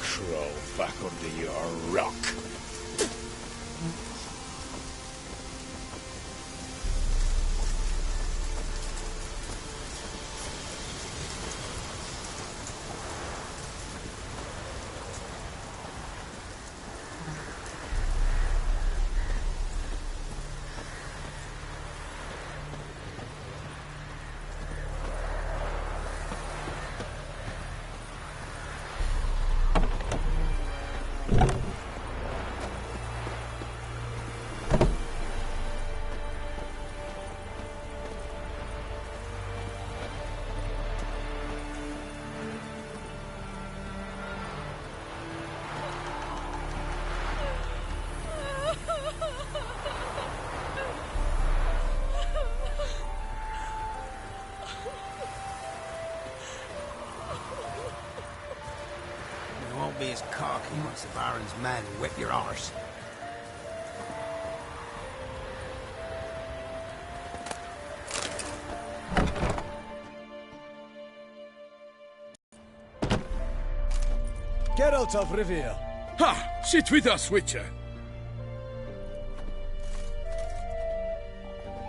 Crawl back under your rock. Be as cocky once the Baron's men whip your arse. Geralt of Rivia. Ha! Sit with us, Witcher.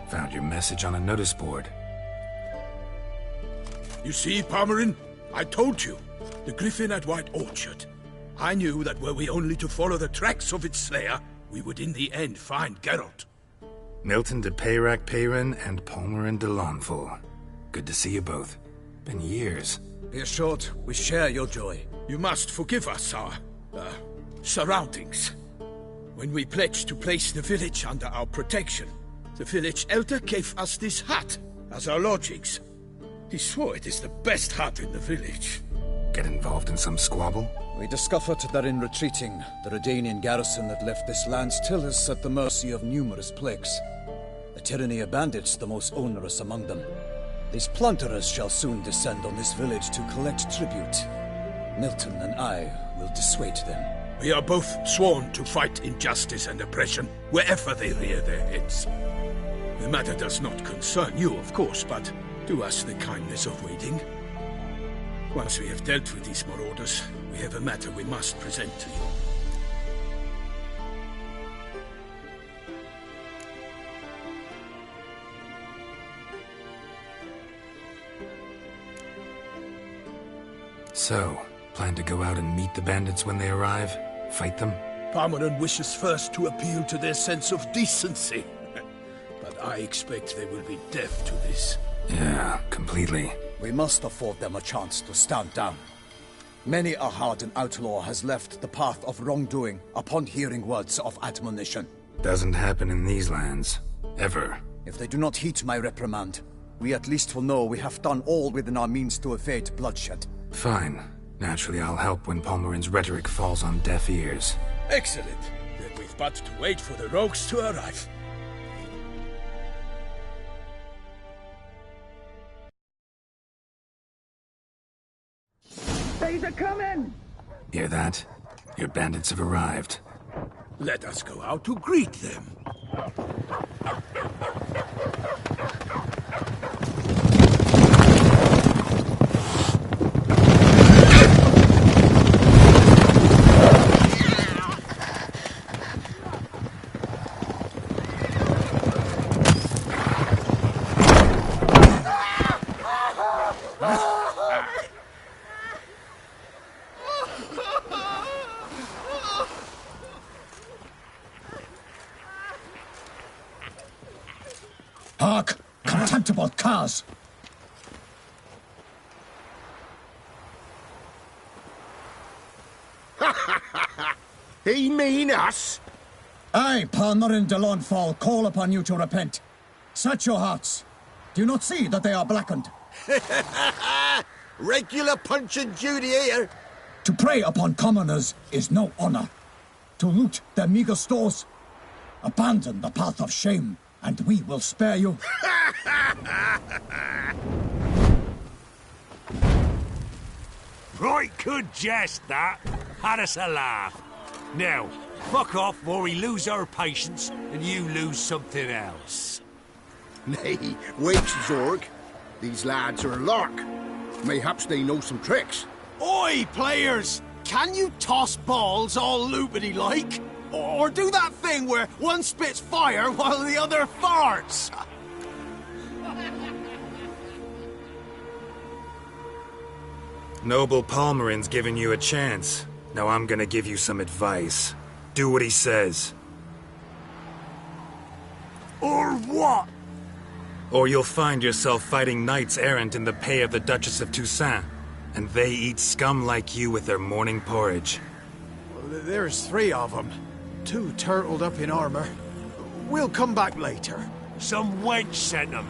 Found your message on a notice board. You see, Palmerin? I told you. The griffin at White Orchard. I knew that were we only to follow the tracks of its slayer, we would in the end find Geralt. Milton de Peyrac Peyrin and Palmerin de Lawnful. Good to see you both. Been years. Be assured, we share your joy. You must forgive us our, surroundings. When we pledged to place the village under our protection, the village elder gave us this hut as our lodgings. He swore it is the best hut in the village. Get involved in some squabble? We discovered that in retreating, the Redanian garrison that left this land still is at the mercy of numerous plagues. The tyranny of bandits the most onerous among them. These plunderers shall soon descend on this village to collect tribute. Milton and I will dissuade them. We are both sworn to fight injustice and oppression wherever they rear their heads. The matter does not concern you, of course, but do us the kindness of waiting. Once we have dealt with these marauders, we have a matter we must present to you. So, plan to go out and meet the bandits when they arrive? Fight them? Palmerin wishes first to appeal to their sense of decency. But I expect they will be deaf to this. Yeah, completely. We must afford them a chance to stand down. Many a hardened outlaw has left the path of wrongdoing upon hearing words of admonition. Doesn't happen in these lands. Ever. If they do not heed my reprimand, we at least will know we have done all within our means to evade bloodshed. Fine. Naturally, I'll help when Palmerin's rhetoric falls on deaf ears. Excellent. Then we've but to wait for the rogues to arrive. They're coming! Hear that? Your bandits have arrived. Let us go out to greet them. Hark! Contemptible curs! He mean us? I, Palmerin de Lawnfall, call upon you to repent. Search your hearts. Do you not see that they are blackened? Regular punch and duty here. To prey upon commoners is no honor. To loot their meager stores, abandon the path of shame, and we will spare you. Right good jest, that. Had us a laugh. Now, fuck off before we lose our patience and you lose something else. Nay, wait, Zorg. These lads are a lark. Mayhaps they know some tricks. Oi, players! Can you toss balls all loopity-like? Or do that thing where one spits fire while the other farts? Noble Palmerin's giving you a chance. Now I'm gonna give you some advice. Do what he says. Or what? Or you'll find yourself fighting knights errant in the pay of the Duchess of Toussaint. And they eat scum like you with their morning porridge. There's 3 of them. 2 turtled up in armor. We'll come back later. Some wench sent them.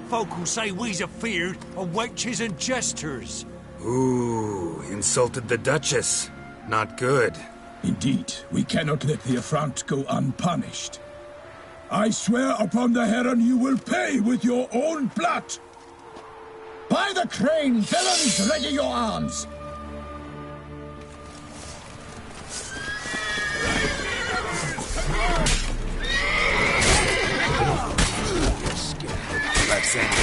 Folk who say we's afeard of wenches and jesters. Ooh, insulted the Duchess. Not good. Indeed, we cannot let the affront go unpunished. I swear upon the heron you will pay with your own blood! By the crane, villains, ready your arms! Let's end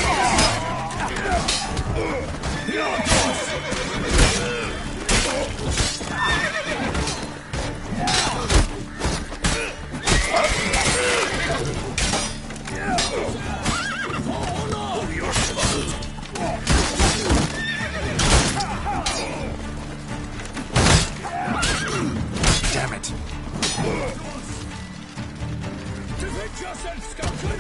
Damn it. Defend yourself, Scotsman!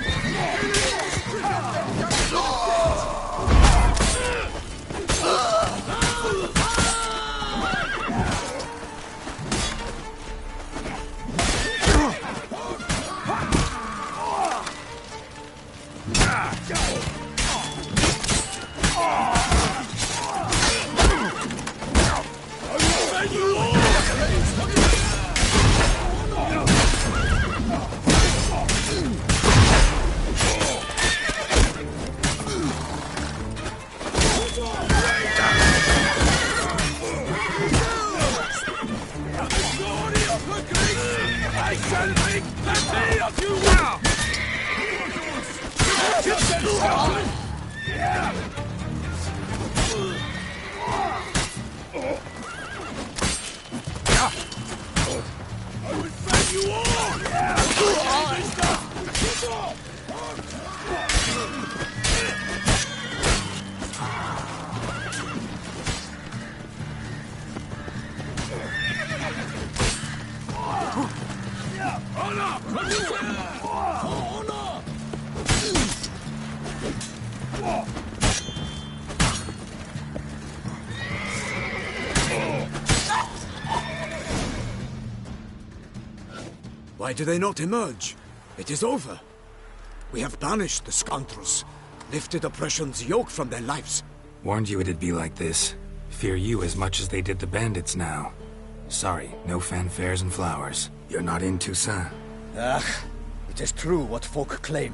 Why do they not emerge? It is over. We have banished the scoundrels, lifted oppression's yoke from their lives. Warned you it'd be like this. Fear you as much as they did the bandits now. Sorry, no fanfares and flowers. You're not in Toussaint. It is true what folk claim.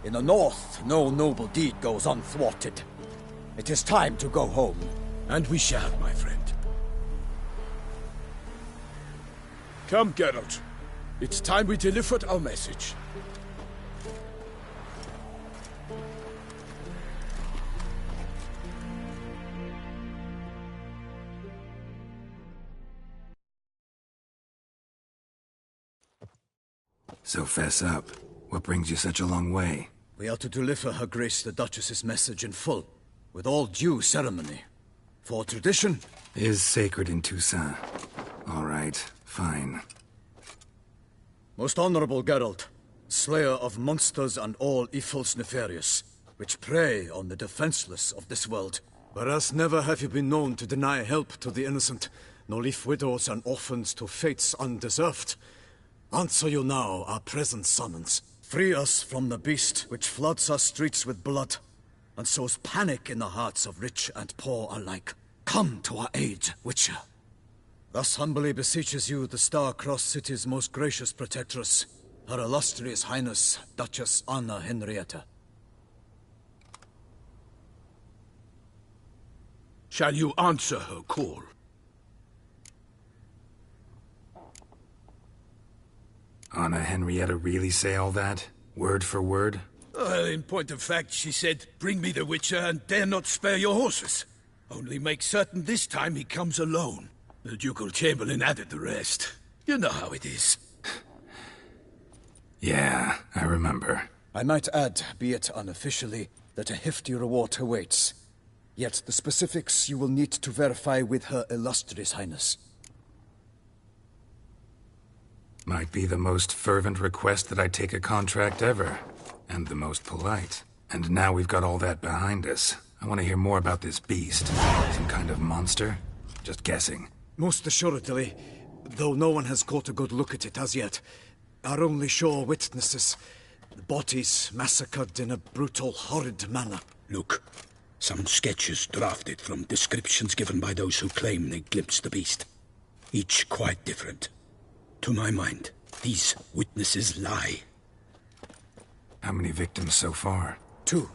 In the north, no noble deed goes unthwarted. It is time to go home. And we shall, my friend. Come, Geralt. It's time we delivered our message. So fess up. What brings you such a long way? We are to deliver Her Grace the Duchess's message in full, with all due ceremony. For tradition Is sacred in Toussaint. All right, fine. Most honorable Geralt, slayer of monsters and all evils nefarious, which prey on the defenseless of this world. Whereas never have you been known to deny help to the innocent, nor leave widows and orphans to fates undeserved. Answer you now our present summons. Free us from the beast which floods our streets with blood, and sows panic in the hearts of rich and poor alike. Come to our aid, Witcher. Thus humbly beseeches you the Star-Crossed City's most gracious protectress, Her Illustrious Highness, Duchess Anna Henrietta. Shall you answer her call? Anna Henrietta really say all that? Word for word? In point of fact, she said, bring me the Witcher and dare not spare your horses. Only make certain this time he comes alone. The ducal chamberlain added the rest. You know how it is. Yeah, I remember. I might add, be it unofficially, that a hefty reward awaits. Yet the specifics you will need to verify with Her Illustrious Highness. Might be the most fervent request that I take a contract ever. And the most polite. And now we've got all that behind us. I want to hear more about this beast. Some kind of monster? Just guessing. Most assuredly, though no one has caught a good look at it as yet. Our only sure witnesses. The bodies massacred in a brutal, horrid manner. Look, some sketches drafted from descriptions given by those who claim they glimpsed the beast. Each quite different. To my mind, these witnesses lie. How many victims so far? 2.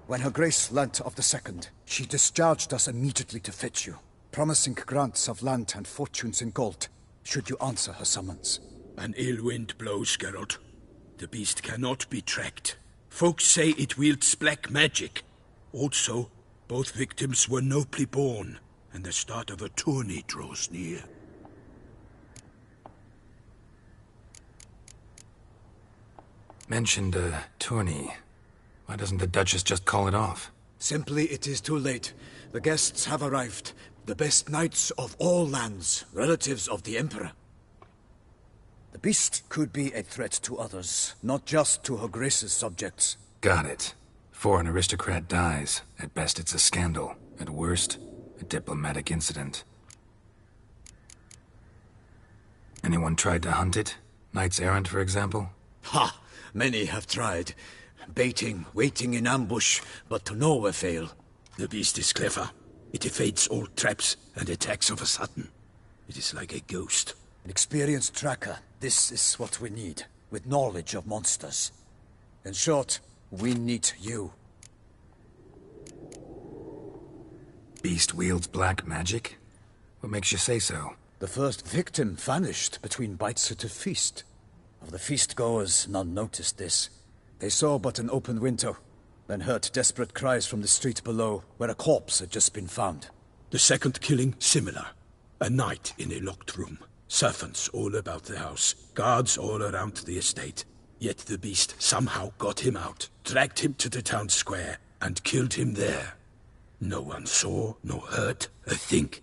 When Her Grace learnt of the second, she discharged us immediately to fetch you, promising grants of land and fortunes in gold, should you answer her summons. An ill wind blows, Geralt. The beast cannot be tracked. Folks say it wields black magic. Also, both victims were nobly born, and the start of a tourney draws near. Mentioned a tourney. Why doesn't the Duchess just call it off? Simply, it is too late. The guests have arrived. The best knights of all lands, relatives of the Emperor. The beast could be a threat to others, not just to Her Grace's subjects. Got it. Before an aristocrat dies, at best it's a scandal. At worst, a diplomatic incident. Anyone tried to hunt it? Knights errant, for example? Ha! Many have tried. Baiting, waiting in ambush, but to no avail. The beast is clever. It evades all traps and attacks of a sudden. It is like a ghost. An experienced tracker. This is what we need, with knowledge of monsters. In short, we need you. Beast wields black magic? What makes you say so? The first victim vanished between bites at a feast. Of the feast-goers, none noticed this. They saw but an open window, then heard desperate cries from the street below, where a corpse had just been found. The second killing, similar. A night in a locked room. Servants all about the house. Guards all around the estate. Yet the beast somehow got him out, dragged him to the town square, and killed him there. No one saw, nor heard a thing.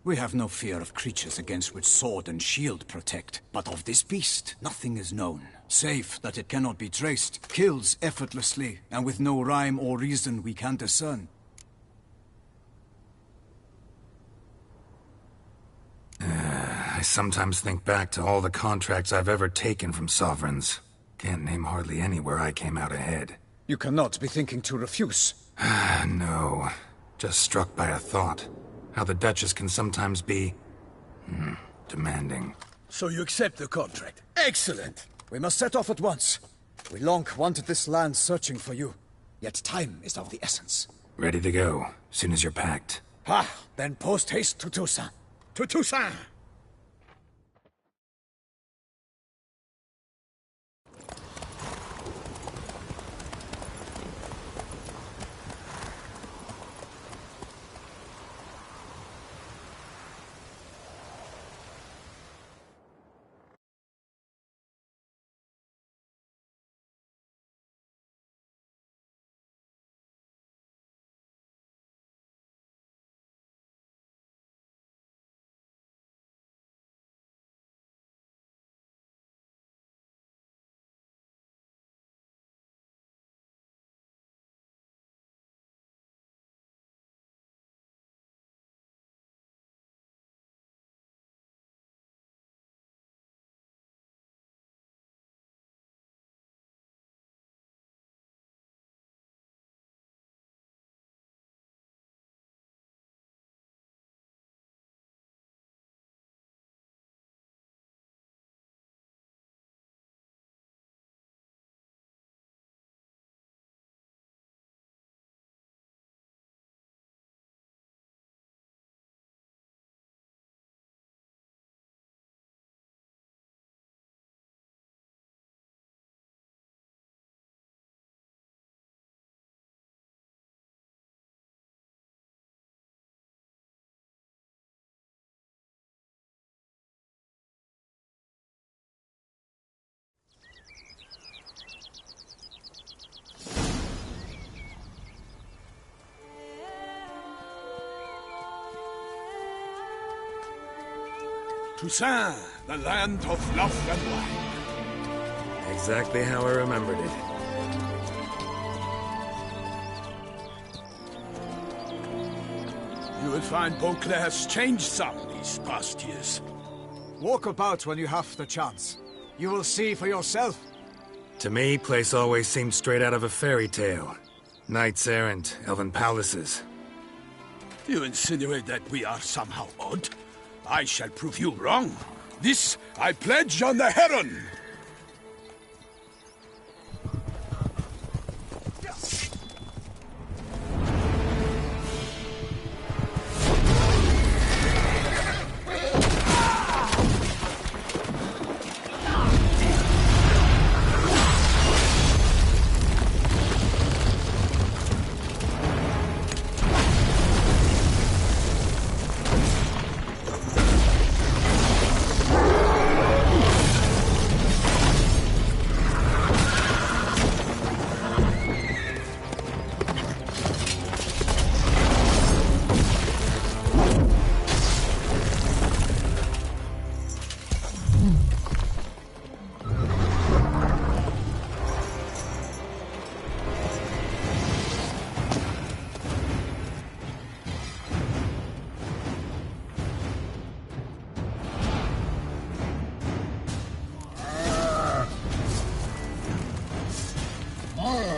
We have no fear of creatures against which sword and shield protect. But of this beast, nothing is known. Save that it cannot be traced, kills effortlessly, and with no rhyme or reason we can discern. I sometimes think back to all the contracts I've ever taken from sovereigns. Can't name hardly any where I came out ahead. You cannot be thinking to refuse. No. Just struck by a thought. How the Duchess can sometimes be... demanding. So you accept the contract. Excellent! We must set off at once. We long wanted this land searching for you. Yet time is of the essence. Ready to go, soon as you're packed. Ha! Then post-haste to Toussaint. To Toussaint! Toussaint, the land of love and wine. Exactly how I remembered it. You will find Beauclair's changed some these past years. Walk about when you have the chance. You will see for yourself. To me, place always seemed straight out of a fairy tale. Knights errant, elven palaces. You insinuate that we are somehow odd? I shall prove you wrong. This I pledge on the Heron!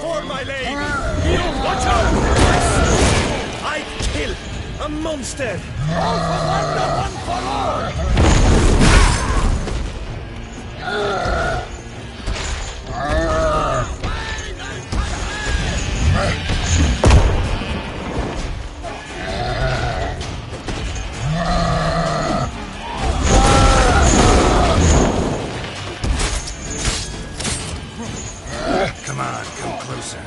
For my lady! You watch out! I kill a monster! All for one, one for all! Come on, come closer.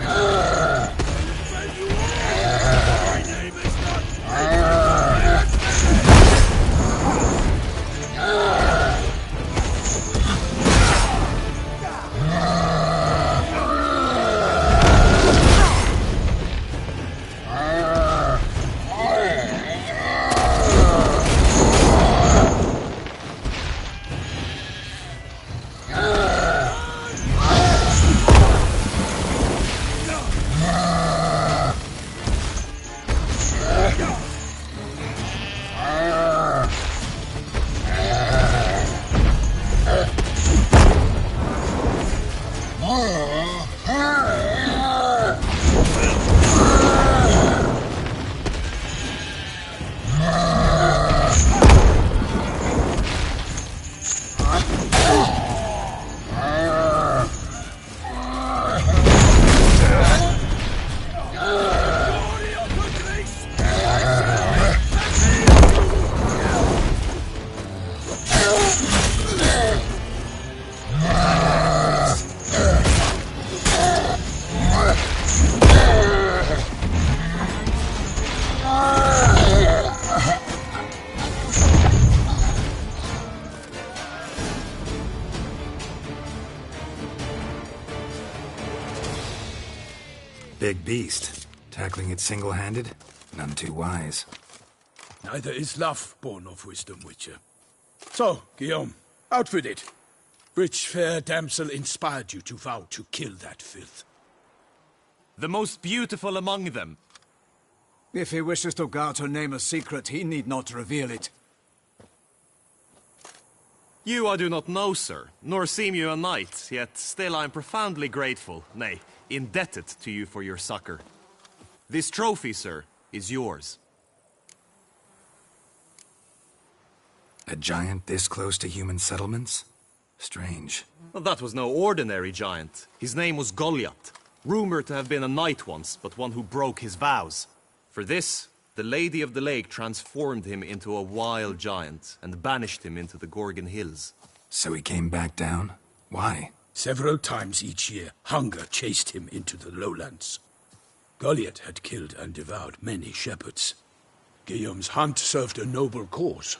Big beast. Tackling it single-handed? None too wise. Neither is love born of wisdom, Witcher. So, Guillaume, out with it. Which fair damsel inspired you to vow to kill that filth? The most beautiful among them. If he wishes to guard her name a secret, he need not reveal it. You I do not know, sir, nor seem you a knight, yet still I am profoundly grateful, nay, indebted to you for your succor. This trophy, sir, is yours. A giant this close to human settlements? Strange. Well, that was no ordinary giant. His name was Goliath, rumored to have been a knight once, but one who broke his vows. For this, the Lady of the Lake transformed him into a wild giant and banished him into the Gorgon Hills. So he came back down? Why? Several times each year, hunger chased him into the lowlands. Goliath had killed and devoured many shepherds. Guillaume's hunt served a noble cause.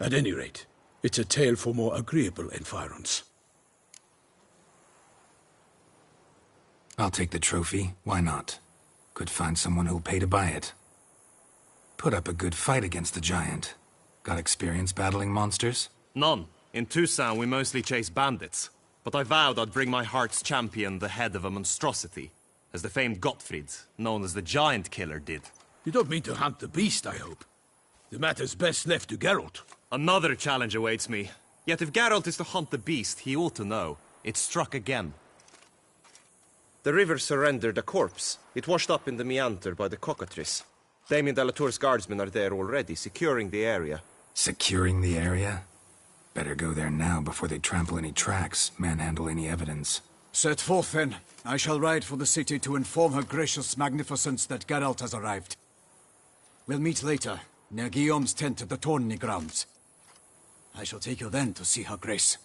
At any rate, it's a tale for more agreeable environs. I'll take the trophy. Why not? Could find someone who'll pay to buy it. Put up a good fight against the giant. Got experience battling monsters? None. In Tucson, we mostly chase bandits. But I vowed I'd bring my heart's champion the head of a monstrosity, as the famed Gottfried, known as the Giant Killer, did. You don't mean to hunt the beast, I hope. The matter's best left to Geralt. Another challenge awaits me. Yet if Geralt is to hunt the beast, he ought to know. It struck again. The river surrendered a corpse. It washed up in the meander by the cockatrice. Damien de la Tour's guardsmen are there already, securing the area. Securing the area? Better go there now before they trample any tracks, manhandle any evidence. Set forth, then. I shall ride for the city to inform her gracious magnificence that Geralt has arrived. We'll meet later, near Guillaume's tent at the tourney grounds. I shall take you then to see her grace.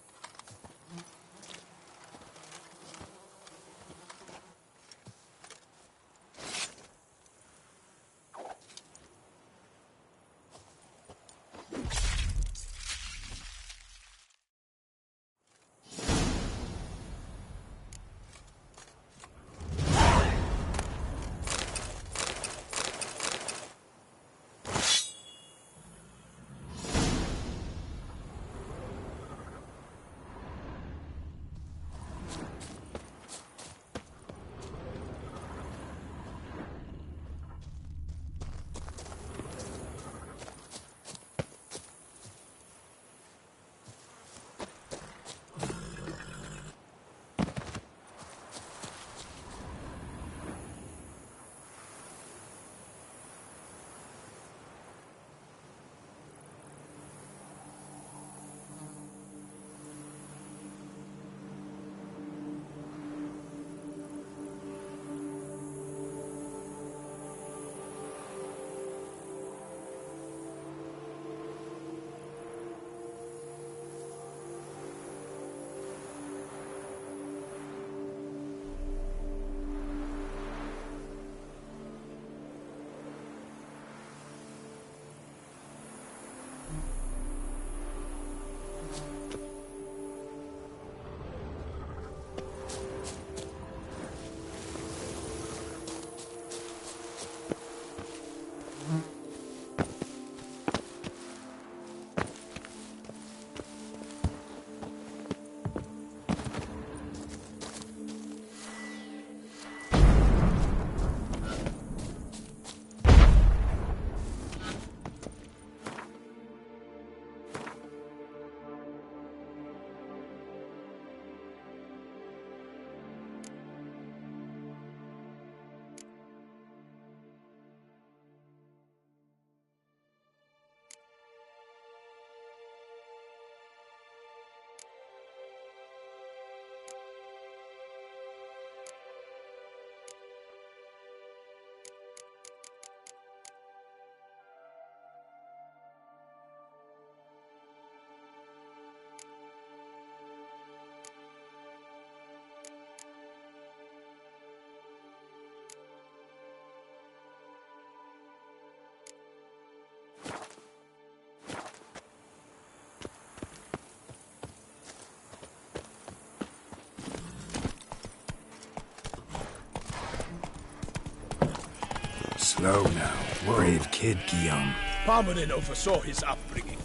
Slow now. Brave kid, Guillaume. Parmanin oversaw his upbringing.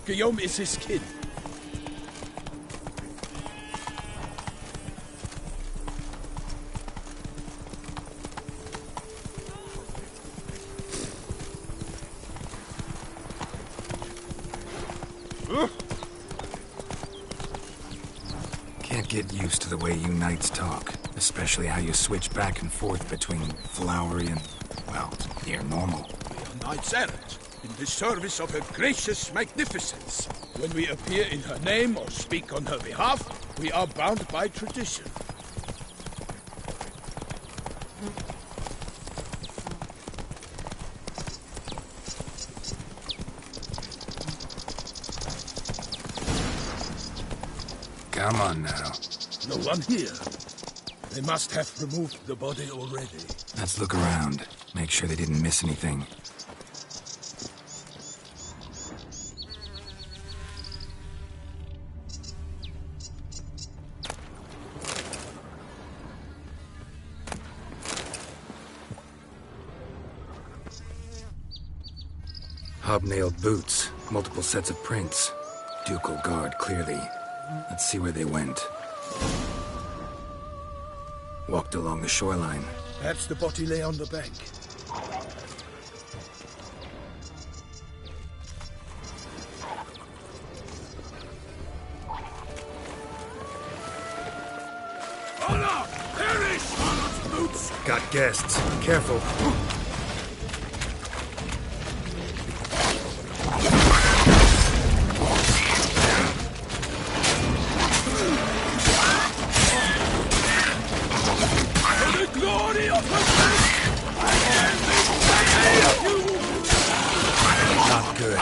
Guillaume is his kid. Can't get used to the way you knights talk. Especially how you switch back and forth between flowery and, well, near normal. We are knights errant, in the service of her gracious magnificence. When we appear in her name or speak on her behalf, we are bound by tradition. Come on now. No one here. They must have removed the body already. Let's look around. Make sure they didn't miss anything. Hobnailed boots. Multiple sets of prints. Ducal guard, clearly. Let's see where they went. Walked along the shoreline. Perhaps the body lay on the bank. Honor! Perish! Honor's boots! Got guests. Careful. The glory of the Not good.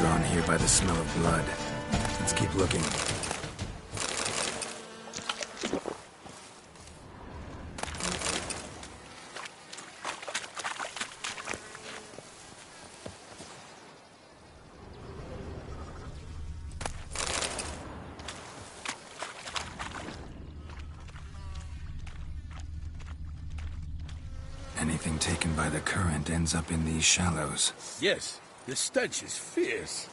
Drawn here by the smell of blood. Let's keep looking. Anything taken by the current ends up in these shallows. Yes, the stench is fierce.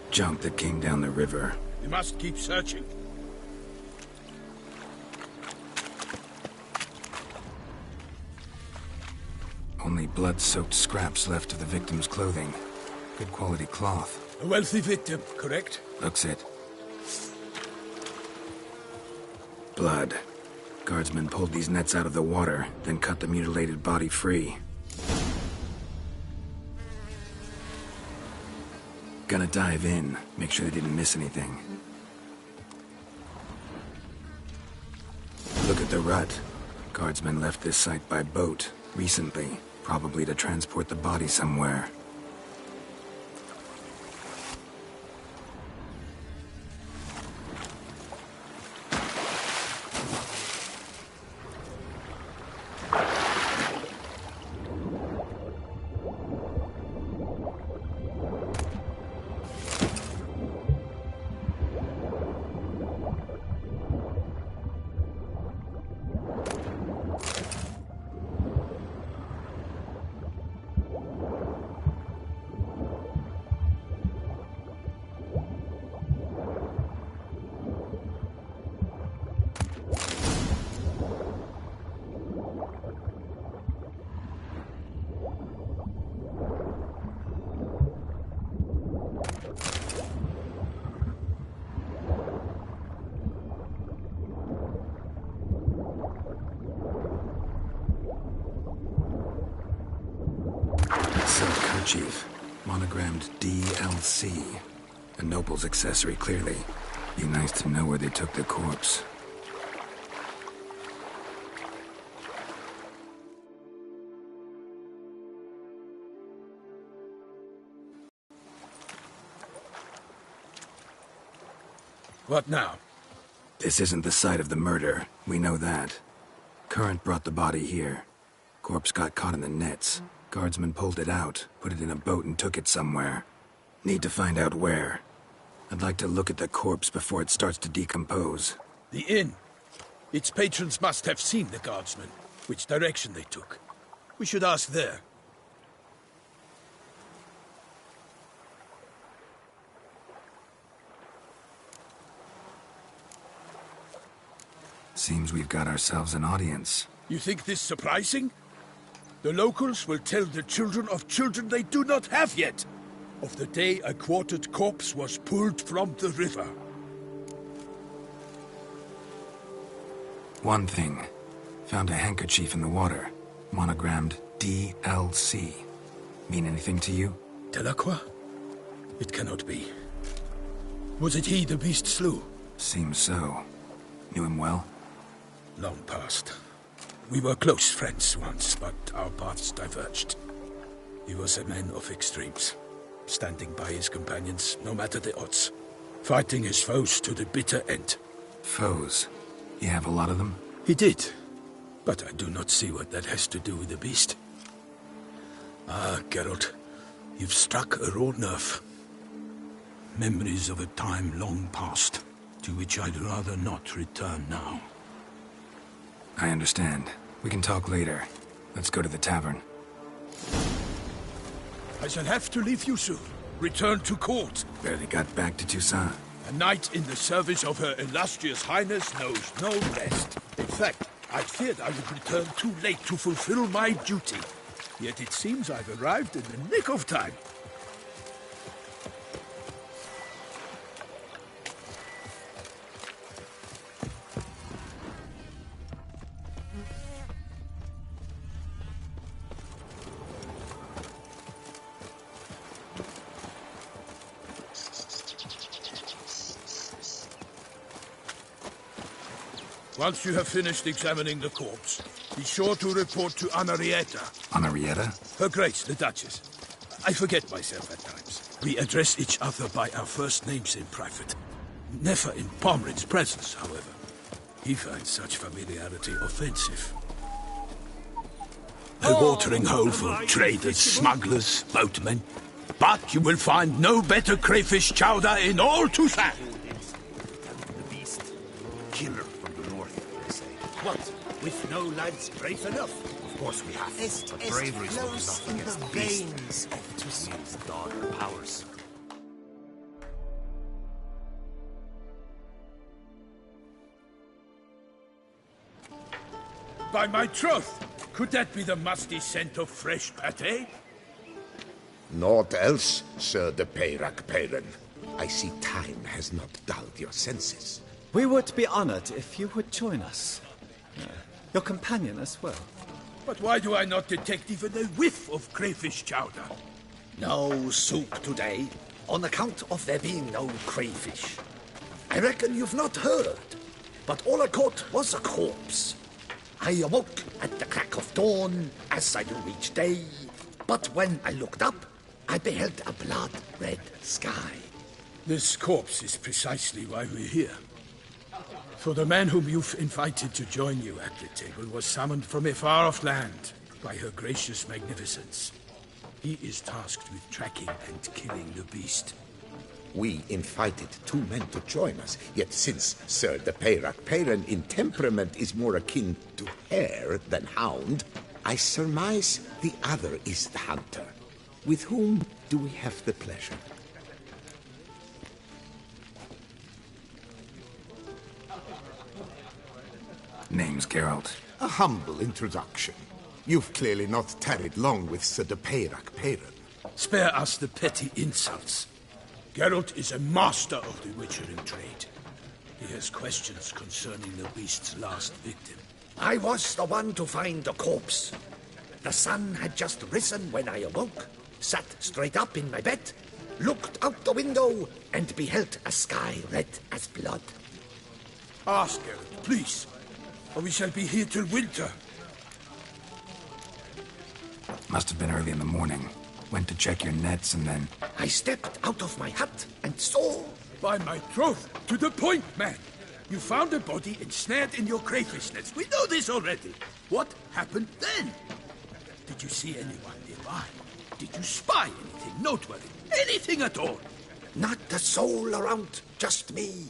Junk that came down the river. We must keep searching. Only blood-soaked scraps left of the victim's clothing. Good quality cloth. A wealthy victim, correct? Looks it. Blood. Guardsmen pulled these nets out of the water, then cut the mutilated body free. Gonna dive in, make sure they didn't miss anything. Look at the rut. Guardsmen left this site by boat, recently, probably to transport the body somewhere. Silk kerchief, monogrammed DLC. A noble's accessory, clearly. Be nice to know where they took the corpse. What now? This isn't the site of the murder. We know that. Current brought the body here. Corpse got caught in the nets. Guardsmen pulled it out, put it in a boat and took it somewhere. Need to find out where. I'd like to look at the corpse before it starts to decompose. The inn. Its patrons must have seen the guardsmen, which direction they took. We should ask there. Seems we've got ourselves an audience. You think this surprising? The locals will tell the children of children they do not have yet, of the day a quartered corpse was pulled from the river. One thing. Found a handkerchief in the water. Monogrammed DLC. Mean anything to you? Delacroix? It cannot be. Was it he the beast slew? Seems so. Knew him well? Long past. We were close friends once, but our paths diverged. He was a man of extremes, standing by his companions, no matter the odds. Fighting his foes to the bitter end. Foes? You have a lot of them? He did. But I do not see what that has to do with the beast. Ah, Geralt, you've struck a raw nerve. Memories of a time long past, to which I'd rather not return now. I understand. We can talk later. Let's go to the tavern. I shall have to leave you soon. Return to court. Barely got back to Toussaint. A knight in the service of Her Illustrious Highness knows no rest. In fact, I feared I would return too late to fulfill my duty. Yet it seems I've arrived in the nick of time. Once you have finished examining the corpse, be sure to report to Anarietta. Anarietta? Her Grace, the Duchess. I forget myself at times. We address each other by our first names in private. Never in Pomrin's presence, however. He finds such familiarity offensive. A watering hole for traders, smugglers, boatmen. But you will find no better crayfish chowder in all Toussaint. The beast. Killer from the north, they say. What? With no lads brave enough? Of course we have. But bravery's not enough against the beast. Needs darker powers. By my troth, could that be the musty scent of fresh pâté? Naught else, Sir de Peyrac-Peyran. I see time has not dulled your senses. We would be honored if you would join us. Your companion as well. But why do I not detect even a whiff of crayfish chowder? No soup today, on account of there being no crayfish. I reckon you've not heard, but all I caught was a corpse. I awoke at the crack of dawn, as I do each day, but when I looked up, I beheld a blood-red sky. This corpse is precisely why we're here. For the man whom you've invited to join you at the table was summoned from a far-off land by her gracious magnificence. He is tasked with tracking and killing the beast. We invited two men to join us, yet since Sir de Peyrac-Peyran in temperament is more akin to hare than hound, I surmise the other is the hunter. With whom do we have the pleasure? Name's Geralt. A humble introduction. You've clearly not tarried long with Sir de Peyrac-Peyran. Spare us the petty insults. Geralt is a master of the witchering trade. He has questions concerning the beast's last victim. I was the one to find the corpse. The sun had just risen when I awoke, sat straight up in my bed, looked out the window, and beheld a sky red as blood. Ask Geralt, please, or we shall be here till winter. Must have been early in the morning. Went to check your nets and then... I stepped out of my hut and saw... By my troth, to the point, man. You found a body ensnared in your crayfish nets. We know this already. What happened then? Did you see anyone nearby? Did you spy anything noteworthy? Anything at all? Not a soul around, just me.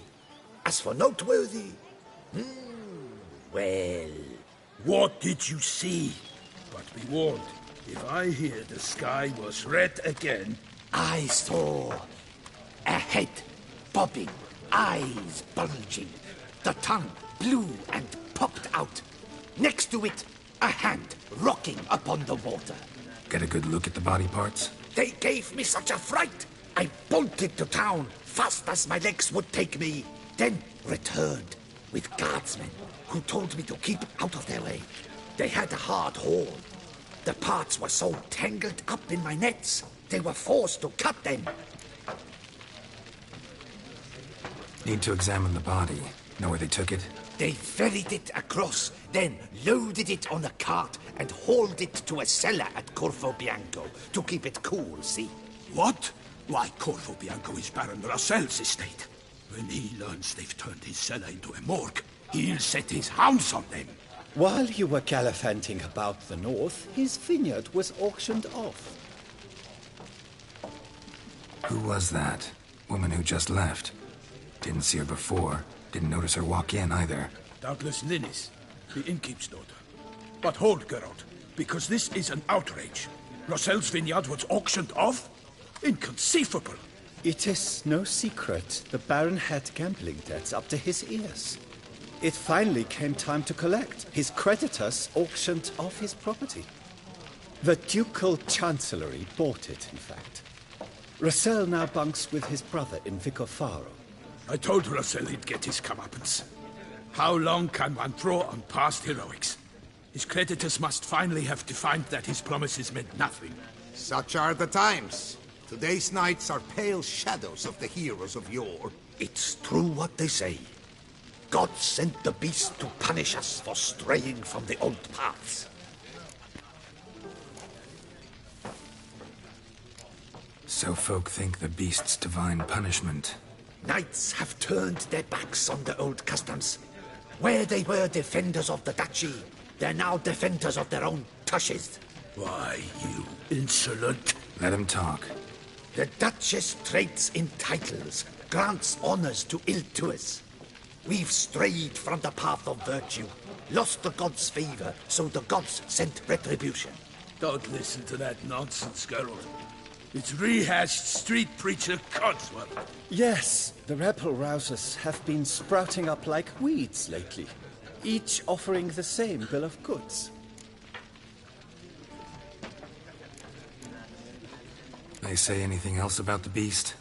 As for noteworthy... well... What did you see? But be warned, if I hear the sky was red again... I saw a head bobbing, eyes bulging, the tongue blue and popped out. Next to it, a hand rocking upon the water. Get a good look at the body parts? They gave me such a fright. I bolted to town fast as my legs would take me, then returned with guardsmen who told me to keep out of their way. They had a hard haul. The parts were so tangled up in my nets, they were forced to cut them. Need to examine the body. Know where they took it? They ferried it across, then loaded it on a cart and hauled it to a cellar at Corvo Bianco to keep it cool, see? What? Why, Corvo Bianco is Baron Russell's estate. When he learns they've turned his cellar into a morgue, he'll set his hounds on them. While you were gallivanting about the north, his vineyard was auctioned off. Who was that? Woman who just left. Didn't see her before. Didn't notice her walk in either. Doubtless Ninnis, the innkeep's daughter. But hold, Geralt, because this is an outrage. Russell's vineyard was auctioned off? Inconceivable! It is no secret the Baron had gambling debts up to his ears. It finally came time to collect. His creditors auctioned off his property. The Ducal Chancellery bought it, in fact. Russell now bunks with his brother in Vicofaro. I told Russell he'd get his comeuppance. How long can one throw on past heroics? His creditors must finally have defined that his promises meant nothing. Such are the times. Today's knights are pale shadows of the heroes of yore. It's true what they say. God sent the beast to punish us for straying from the old paths. So folk think the beast's divine punishment. Knights have turned their backs on the old customs. Where they were defenders of the duchy, they're now defenders of their own tushes. Why, you insolent... Let him talk. The Duchess trades in titles, grants honors to ill-doers. We've strayed from the path of virtue, lost the gods' favor, so the gods sent retribution. Don't listen to that nonsense, Geralt. It's rehashed street preacher codswell. Yes, the rebel rousers have been sprouting up like weeds lately, each offering the same bill of goods. They say anything else about the beast?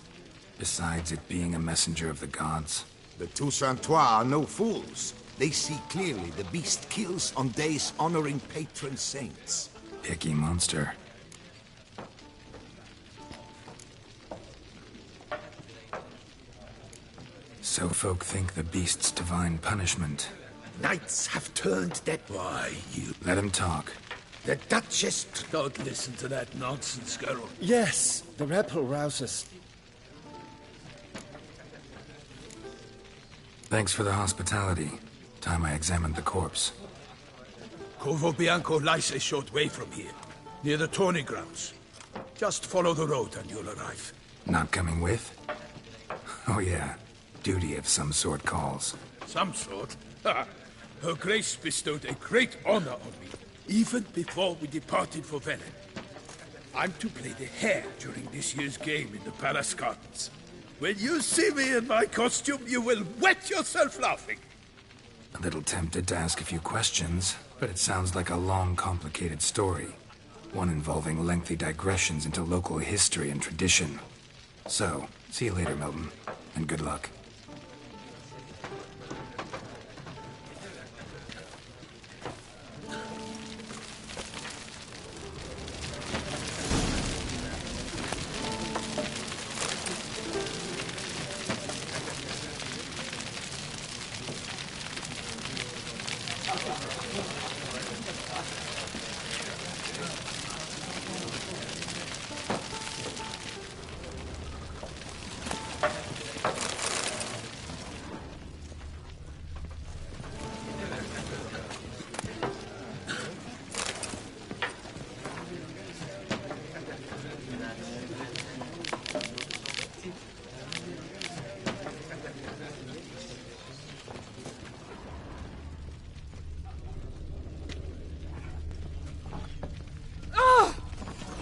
Besides it being a messenger of the gods? The Toussaintois are no fools. They see clearly the beast kills on days honoring patron saints. Picky monster. So folk think the beast's divine punishment. Knights have turned their... Why, you... Let him talk. The Duchess... Don't listen to that nonsense, Geralt. Yes, the rebel rousers. Thanks for the hospitality. Time I examined the corpse. Corvo Bianco lies a short way from here, near the tourney grounds. Just follow the road and you'll arrive. Not coming with? Oh yeah, duty of some sort calls. Some sort? Ha! Her Grace bestowed a great honor on me, even before we departed for Velen. I'm to play the hare during this year's game in the palace gardens. When you see me in my costume, you will wet yourself laughing. A little tempted to ask a few questions, but it sounds like a long, complicated story. One involving lengthy digressions into local history and tradition. So, see you later, Milton, and good luck.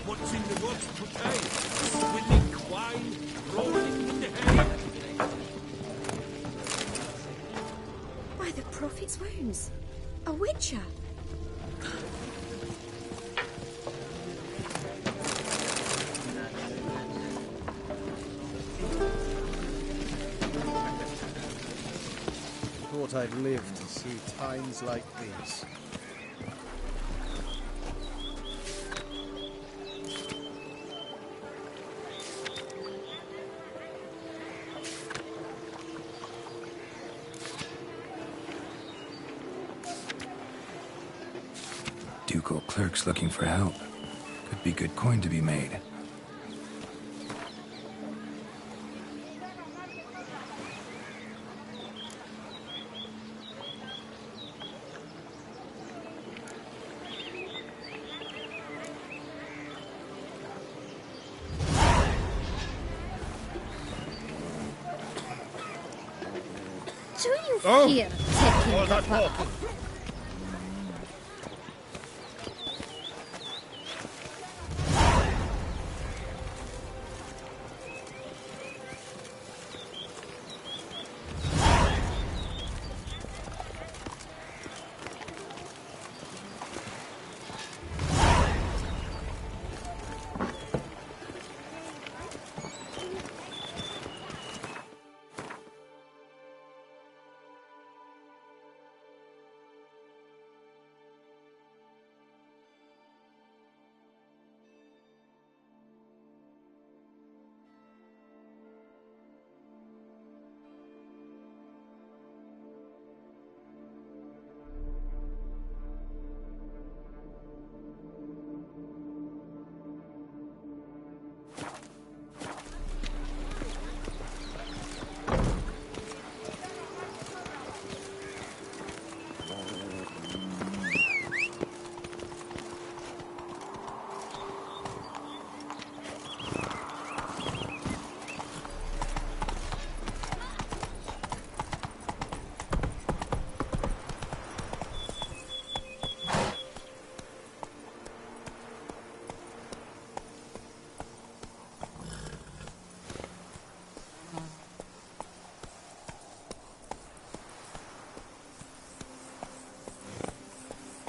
What's in the works today? Swimming wine, rolling in the hay. By the prophet's wounds. A witcher. Thought I'd live to see times like these. ducal clerks looking for help. Could be good coin to be made. Do you hear taking all that the talking.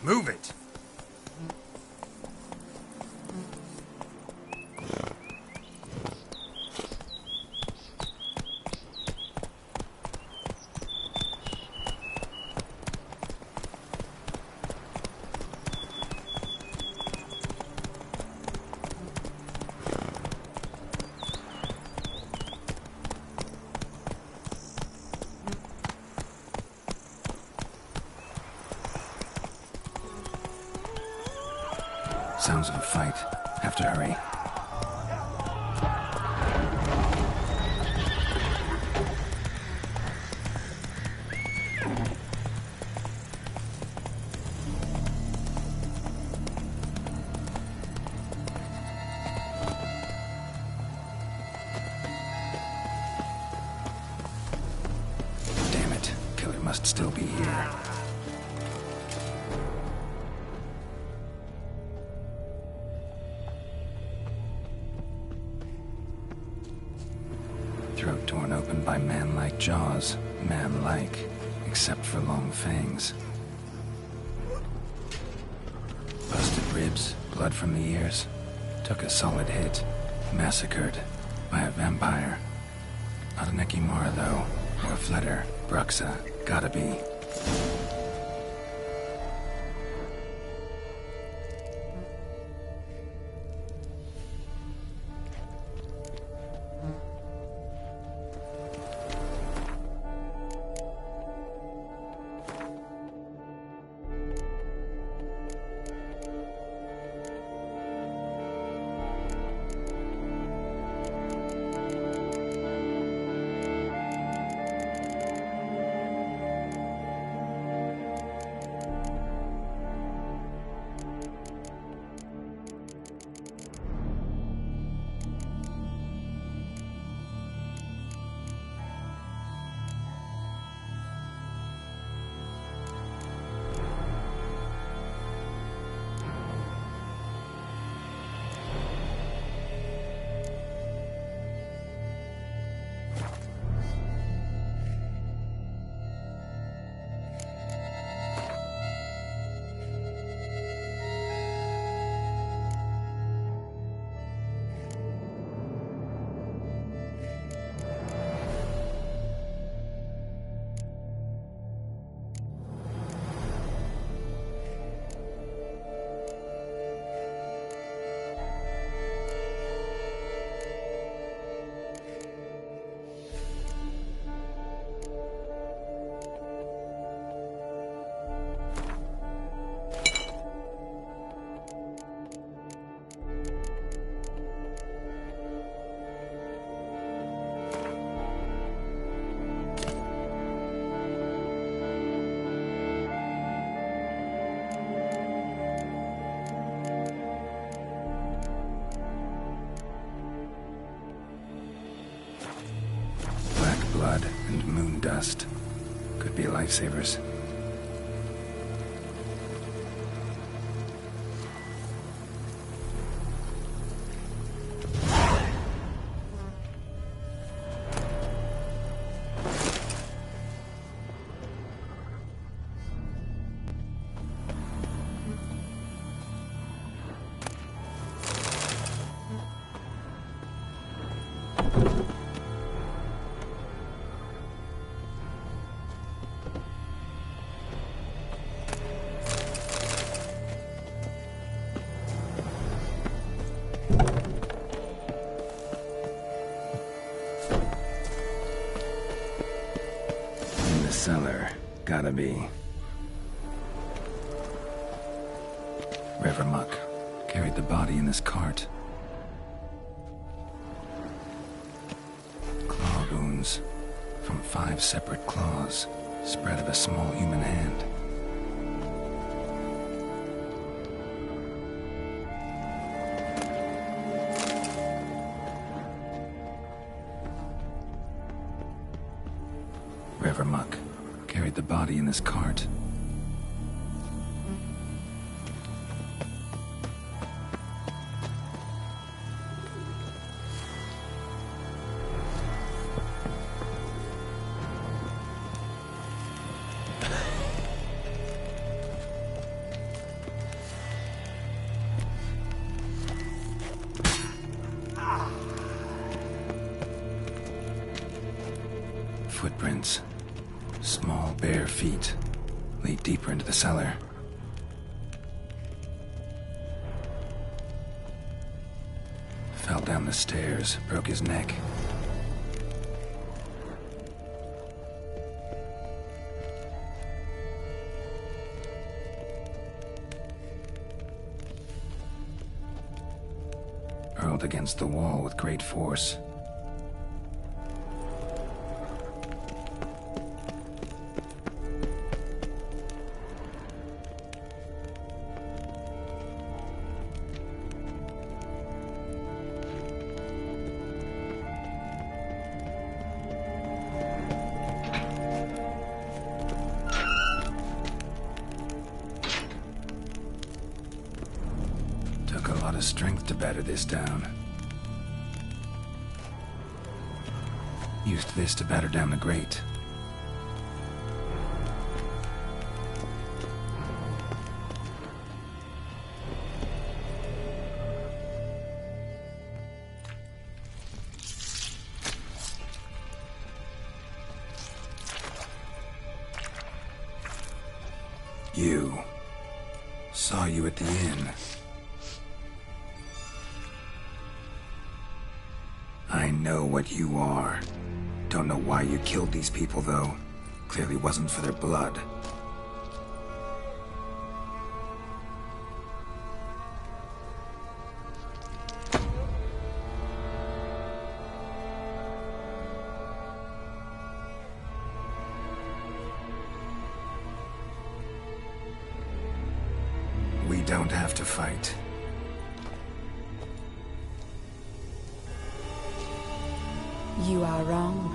Move it! Sounds of a fight. Have to hurry. Damn it. Killer must still be here. Throat torn open by man-like jaws. Man-like, except for long fangs. Busted ribs, blood from the ears. Took a solid hit. Massacred by a vampire. Not an Ekimara, though. Or a Fletter. Bruxa. Gotta be. moon dust. Could be lifesavers. Cellar. Gotta be. River muck carried the body in this cart. Claw wounds from 5 separate claws, spread of a small human hand. River muck carried the body in this cart. Footprints. Small, bare feet lead deeper into the cellar. Fell down the stairs, broke his neck. Hurled against the wall with great force. Took a lot of strength to batter this down. Used this to batter down the grate. You. Saw you at the inn. I know what you are. Don't know why you killed these people, though. Clearly wasn't for their blood. We don't have to fight. You are wrong.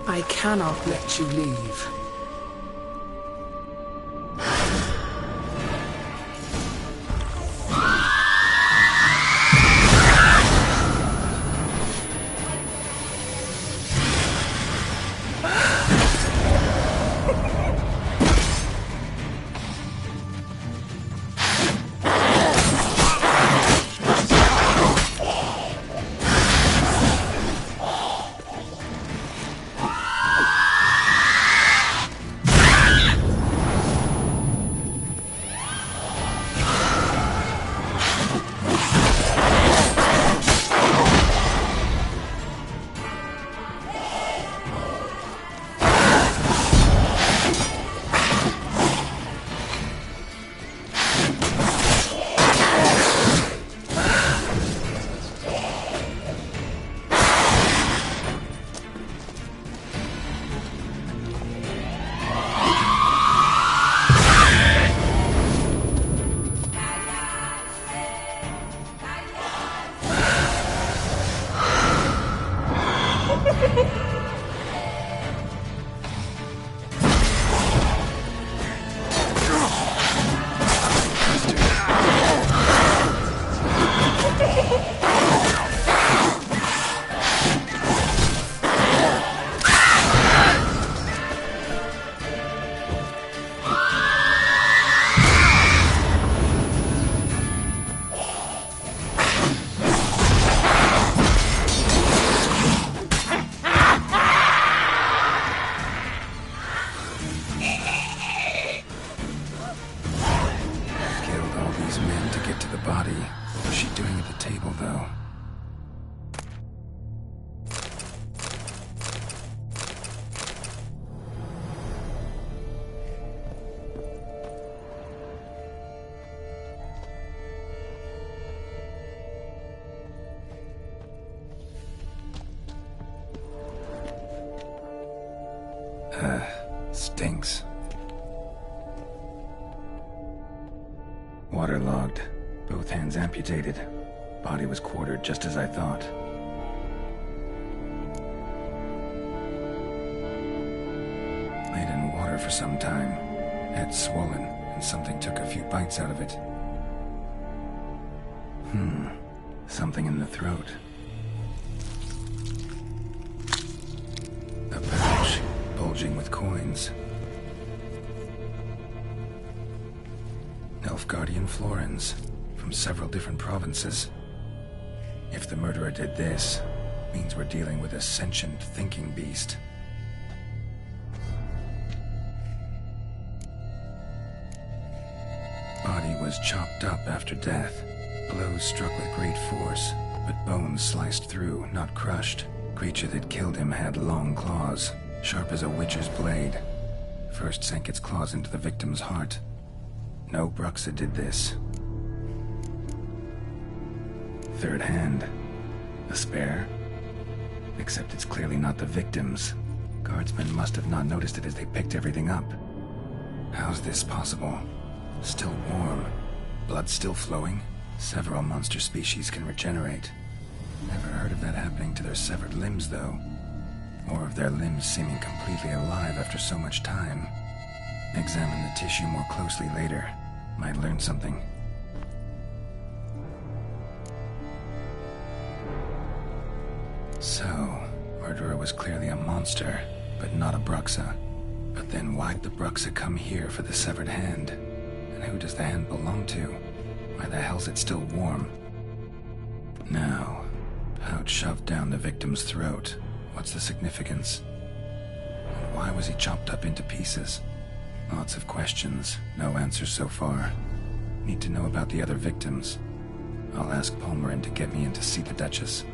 I cannot let you leave. Stinks. Waterlogged. Both hands amputated. Body was quartered just as I thought. Laid in water for some time. Head swollen, and something took a few bites out of it. Something in the throat. A pouch, bulging with coins. Nilfgaardian florins, from several different provinces. If the murderer did this, means we're dealing with a sentient thinking beast. Body was chopped up after death. Blows struck with great force, but bones sliced through, not crushed. Creature that killed him had long claws, sharp as a witcher's blade. First sank its claws into the victim's heart. No Bruxa did this. Third hand. A spare? Except it's clearly not the victim's. Guardsmen must have not noticed it as they picked everything up. How's this possible? Still warm. Blood still flowing? Several monster species can regenerate. Never heard of that happening to their severed limbs, though. Or of their limbs seeming completely alive after so much time. Examine the tissue more closely later. Might learn something. So, murderer was clearly a monster, but not a Bruxa. But then why'd the Bruxa come here for the severed hand? And who does the hand belong to? Why the hell's it still warm? Now, pouch shoved down the victim's throat. What's the significance? And why was he chopped up into pieces? Lots of questions, no answers so far. Need to know about the other victims. I'll ask Palmerin to get me in to see the Duchess.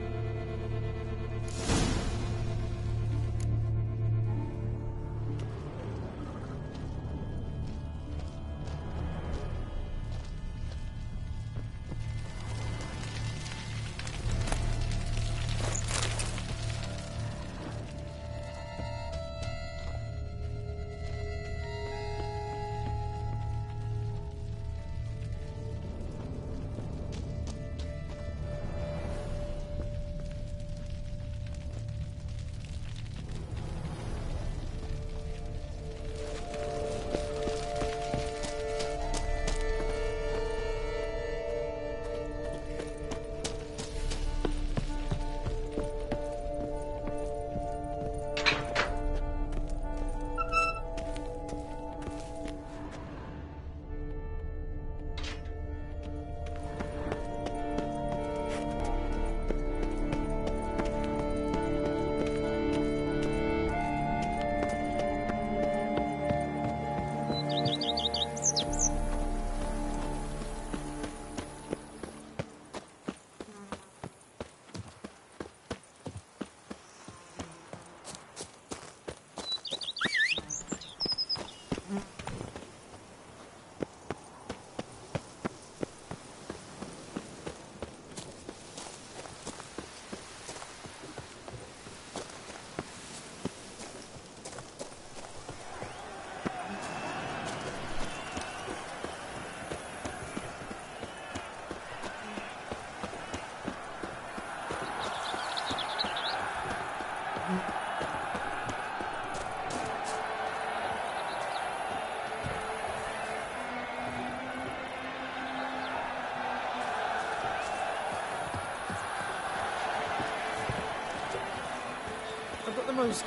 Most,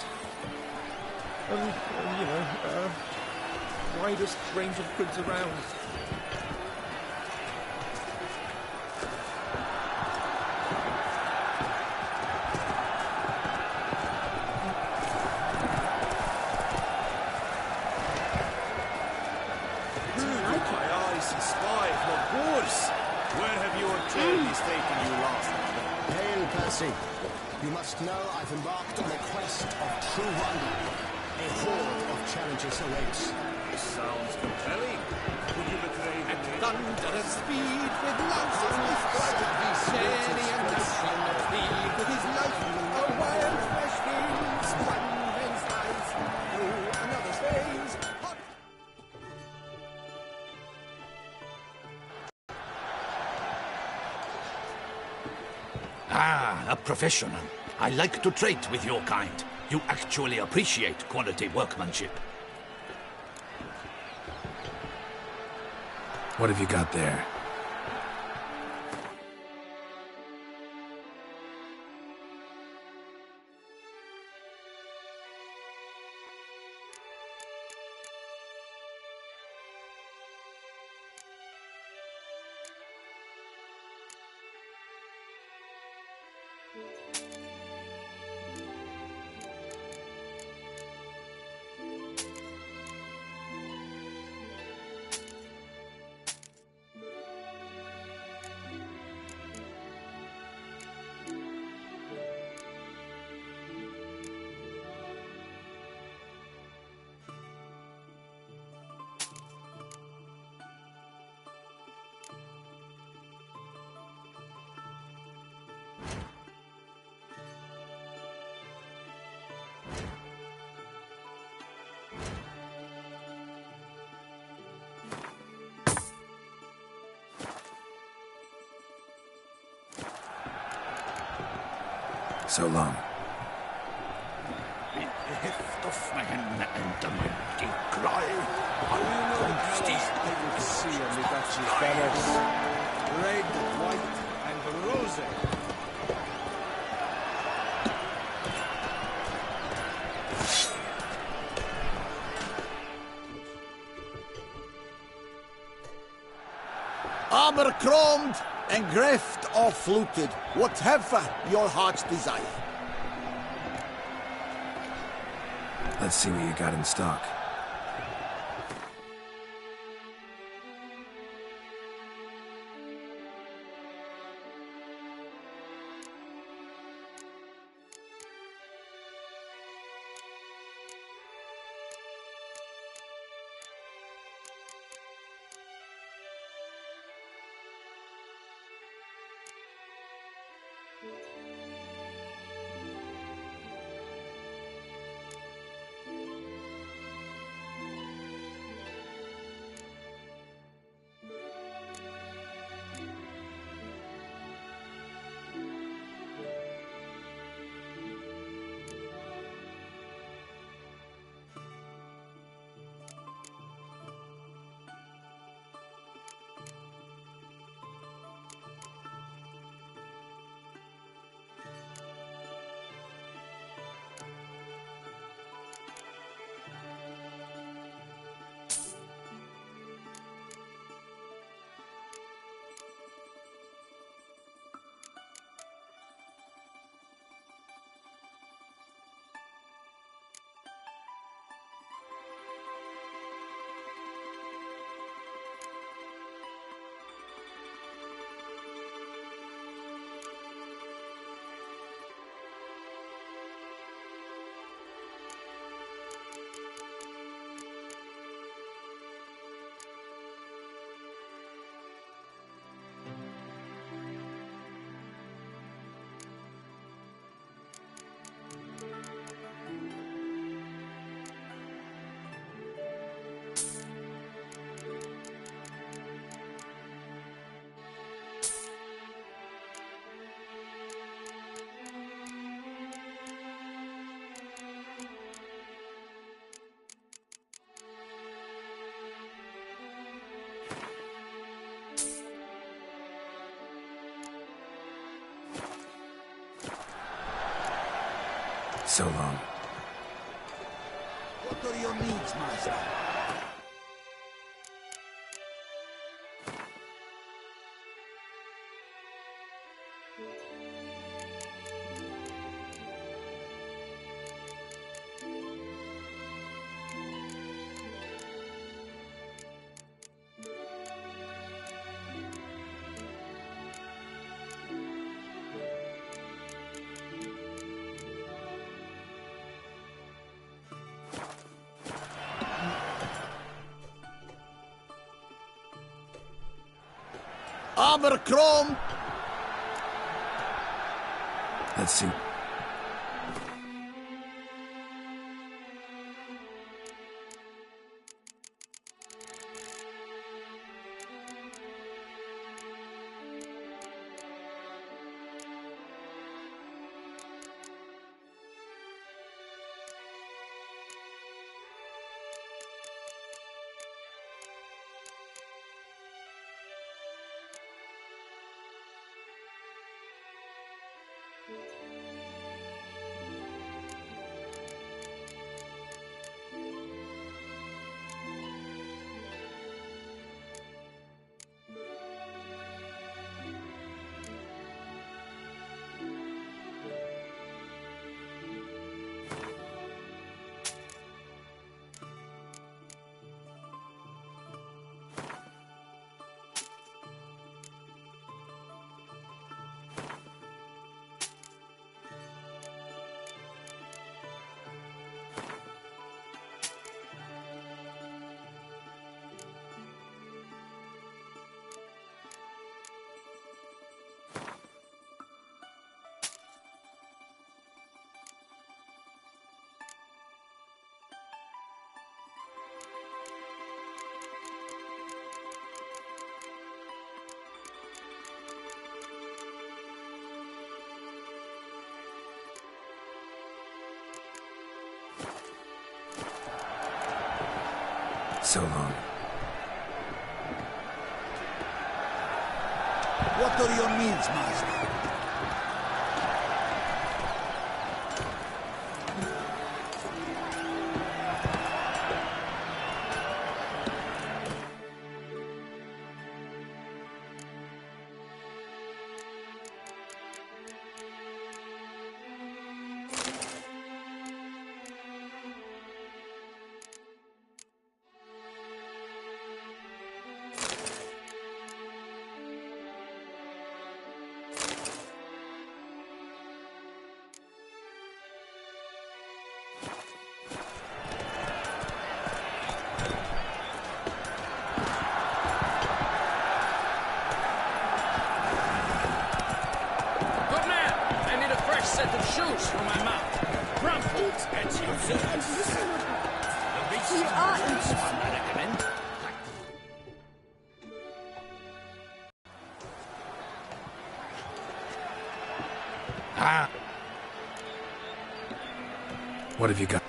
widest range of goods around. My eyes and spy, not yours. Where have your journeys taken you last? Hail, Percy. You must know I've embarked on a quest of true wonder. A horde of challenges awaits. This sounds compelling. Would you betray me? At thunderous speed with lances we strike. Many a nation that plead with his life. A wild fresh winds, one man's eyes. Ah, a professional. I like to trade with your kind. You actually appreciate quality workmanship. What have you got there? So long. Mit heft auf meinen mighty cry. I would see a Midachi's banners. Red, white, and rose. Armor chromed, engraved or fluted, whatever your heart's desire. Let's see what you got in stock. So long. What are your needs, master? Armor chrome! Let's see. So long. What are your needs, master? Set of shoes for my mouth. Crumpled at your service. The beast is one I recommend. Ah! What have you got?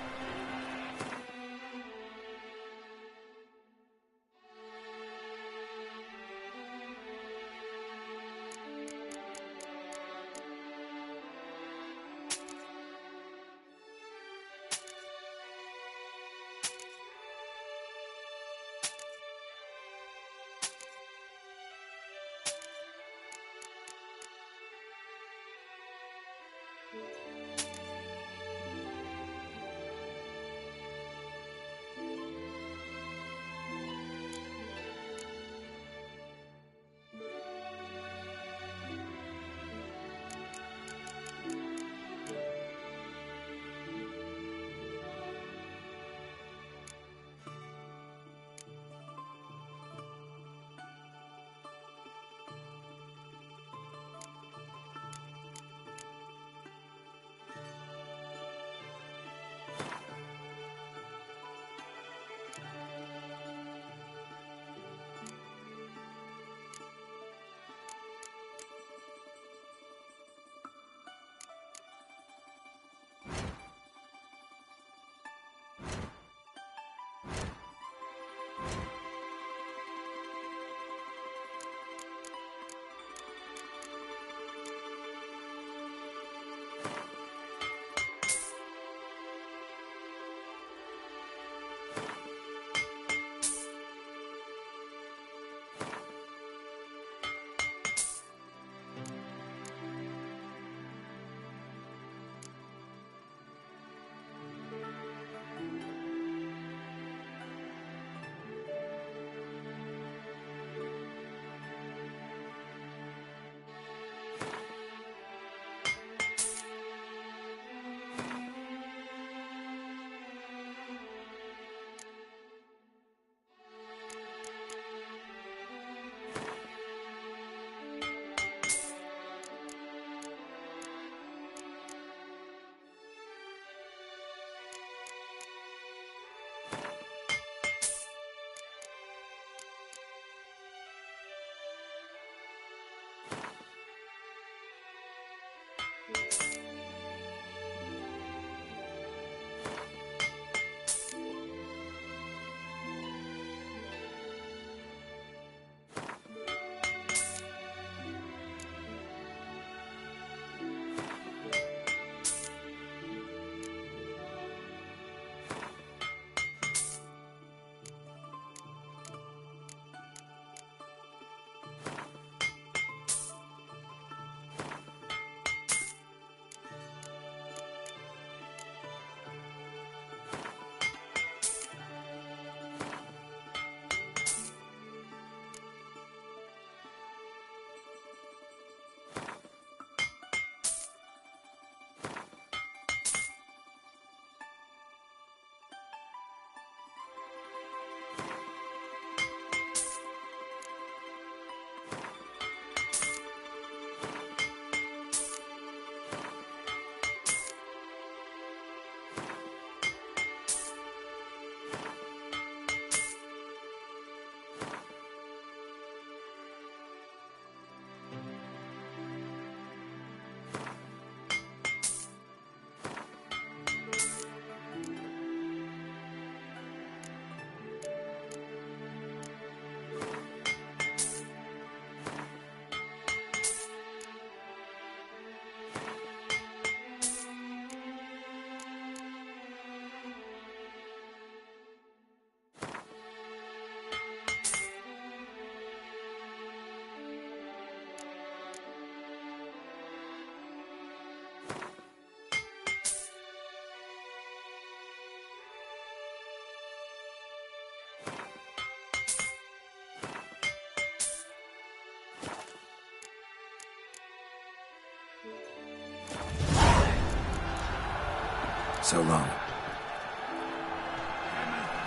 So long.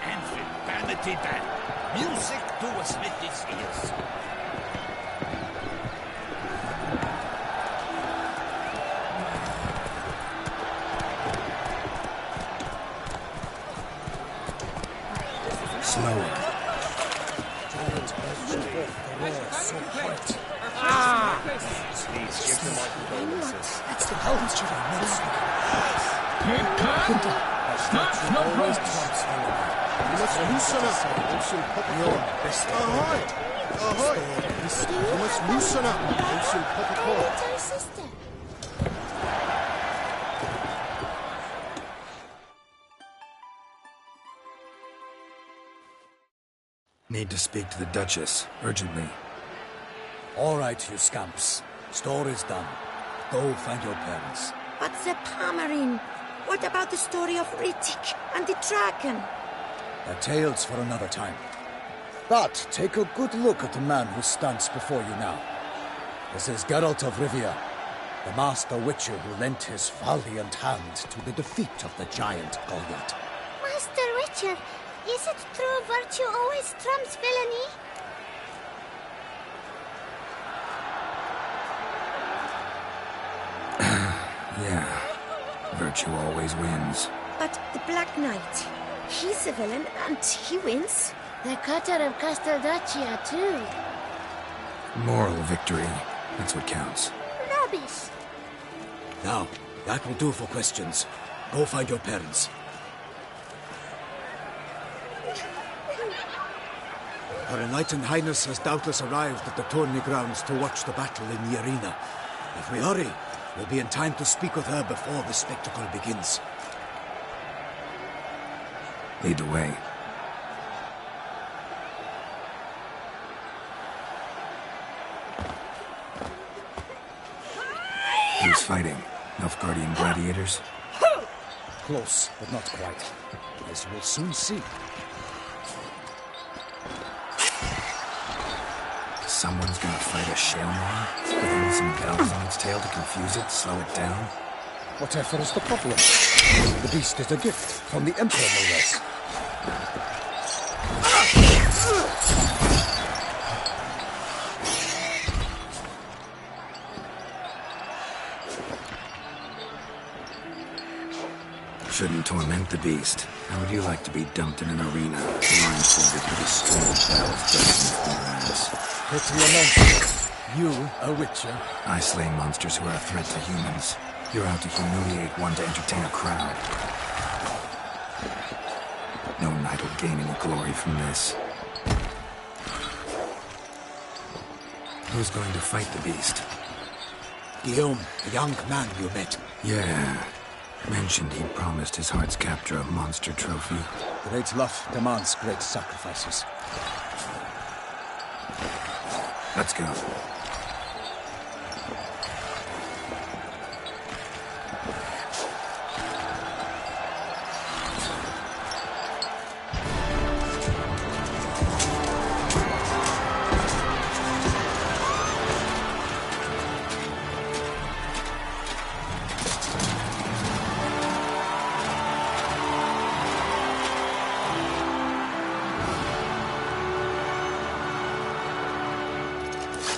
And vanity band. Music to a smithy's ears. Slower. Please give the microphone, sis. That's the house, you must loosen up, or she'll pop a cork. Ahoy! Ahoy! You must loosen up, or she'll pop a cork. Sister. Need to speak to the Duchess, urgently. All right, you scamps. Story's done. Go find your parents. But the Palmerine, what about the story of Rittik and the dragon? They're tales for another time. But take a good look at the man who stands before you now. This is Geralt of Rivia, the master witcher who lent his valiant hand to the defeat of the giant Goliath. Master Witcher, is it true virtue always trumps villainy? Yeah. Virtue always wins. But the Black Knight, he's a villain and he wins. The cutter of Casteldacia, too. Moral victory. That's what counts. Rubbish. Now, that will do for questions. Go find your parents. Her Enlightened Highness has doubtless arrived at the tourney grounds to watch the battle in the arena. If we hurry, we'll be in time to speak with her before the spectacle begins. Lead the way. Who's fighting? Nilfgaardian gladiators? Close, but not quite. As you will soon see. Someone's gonna fight a Shailmar? With some bells on its tail to confuse it, slow it down? Whatever is the problem? The beast is a gift from the Emperor, no less. Shouldn't torment the beast. How would you like to be dumped in an arena, blindfolded with a string of bells bursting from your ass? Pity a monster. You, a witcher? I slay monsters who are a threat to humans. You're out to humiliate one to entertain a crowd. No knight will gain any glory from this. Who's going to fight the beast? Guillaume, the young man you met. Yeah. Mentioned he'd promised his heart's capture a monster trophy. Great love demands great sacrifices. Let's go.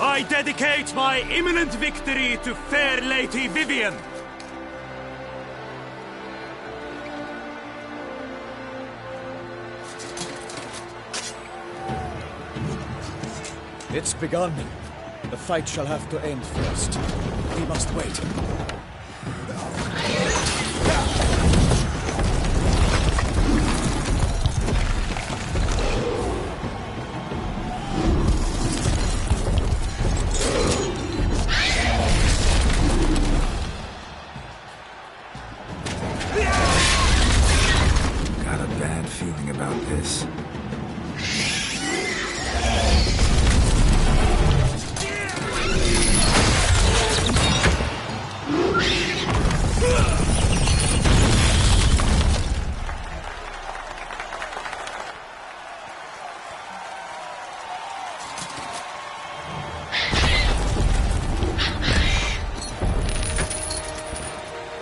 I dedicate my imminent victory to fair Lady Vivian. It's begun. The fight shall have to end first. We must wait. Got a bad feeling about this.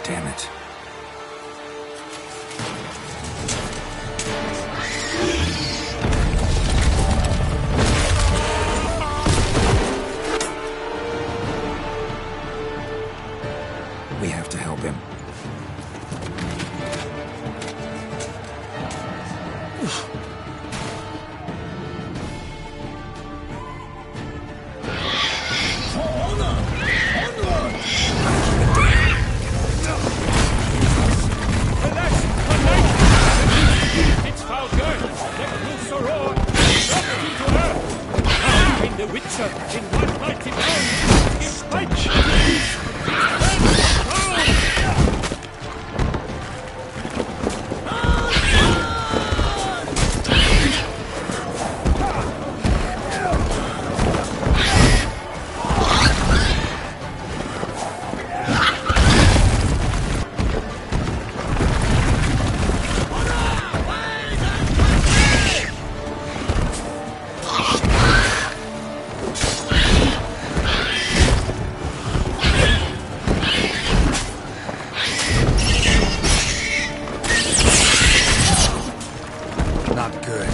Damn it. Good.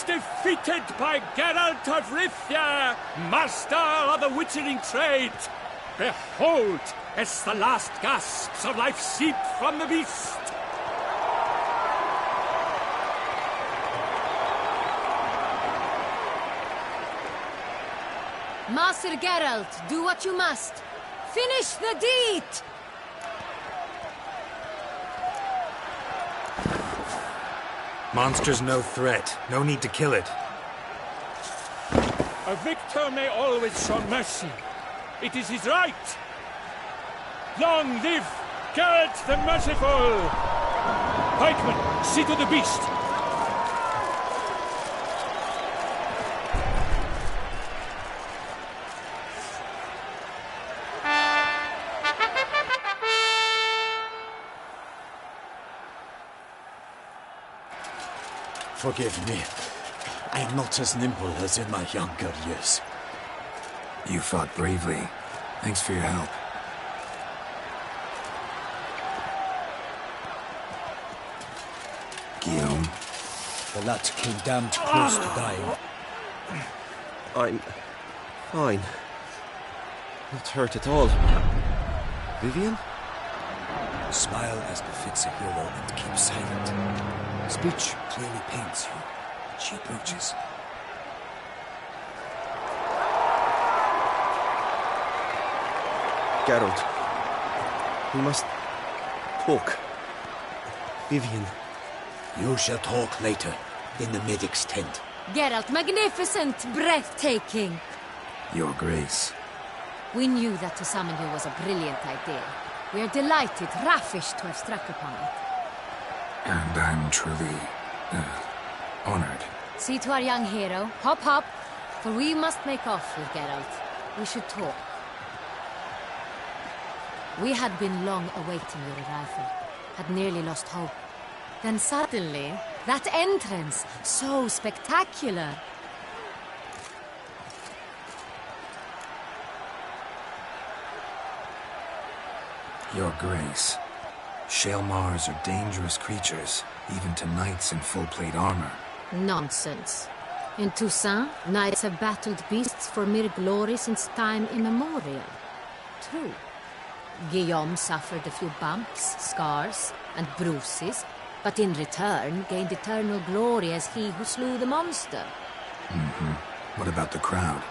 Defeated by Geralt of Rivia, master of the witchering trade. Behold, as the last gasps of life seep from the beast. Master Geralt, do what you must. Finish the deed! Monster's no threat. No need to kill it. A victor may always show mercy. It is his right. Long live Geralt the Merciful! Pikeman, see to the beast. Forgive me. I am not as nimble as in my younger years. You fought bravely. Thanks for your help. Guillaume. The lad came damned close to dying. I'm fine. Not hurt at all. Vivian? Smile as befits a hero and keep silent. Speech clearly pains you. She approaches. Geralt, we must talk. Vivian. You shall talk later, in the medic's tent. Geralt, magnificent, breathtaking. Your Grace. We knew that to summon you was a brilliant idea. We are delighted, ravished to have struck upon it. And I'm truly, honored. See to our young hero. Hop, hop. For we must make off with Geralt. We should talk. We had been long awaiting your arrival. Had nearly lost hope. Then suddenly, that entrance, so spectacular. Your Grace. Shaelmars are dangerous creatures, even to knights in full-plate armor. Nonsense. In Toussaint, knights have battled beasts for mere glory since time immemorial. True. Guillaume suffered a few bumps, scars, and bruises, but in return gained eternal glory as he who slew the monster. What about the crowd?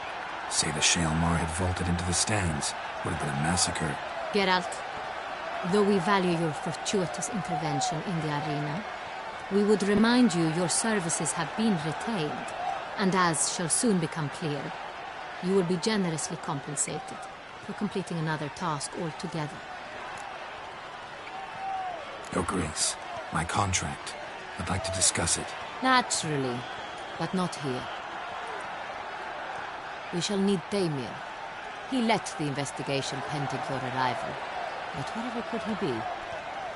Say the Shaelmar had vaulted into the stands. Would have been a massacre. Geralt, though we value your fortuitous intervention in the arena, we would remind you your services have been retained, and as shall soon become clear, you will be generously compensated for completing another task altogether. Your Grace, my contract. I'd like to discuss it. Naturally, but not here. We shall need Damien. He led the investigation pending your arrival. But whatever could he be?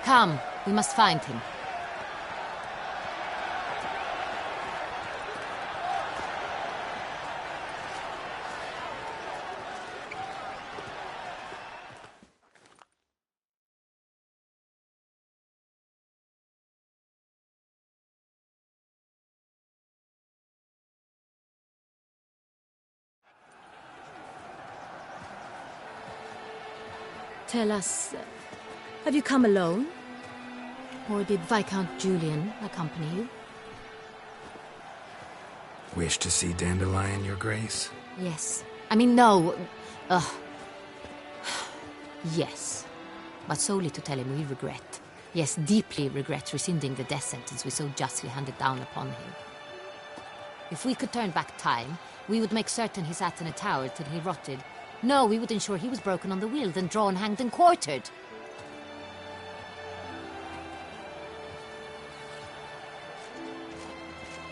Come, we must find him. Tell us, have you come alone? Or did Viscount Julian accompany you? Wish to see Dandelion, Your Grace? Yes. I mean, no. Yes. But solely to tell him we regret. Yes, deeply regret rescinding the death sentence we so justly handed down upon him. If we could turn back time, we would make certain he sat in a tower till he rotted. No, we would ensure he was broken on the wheel, then drawn, hanged, and quartered.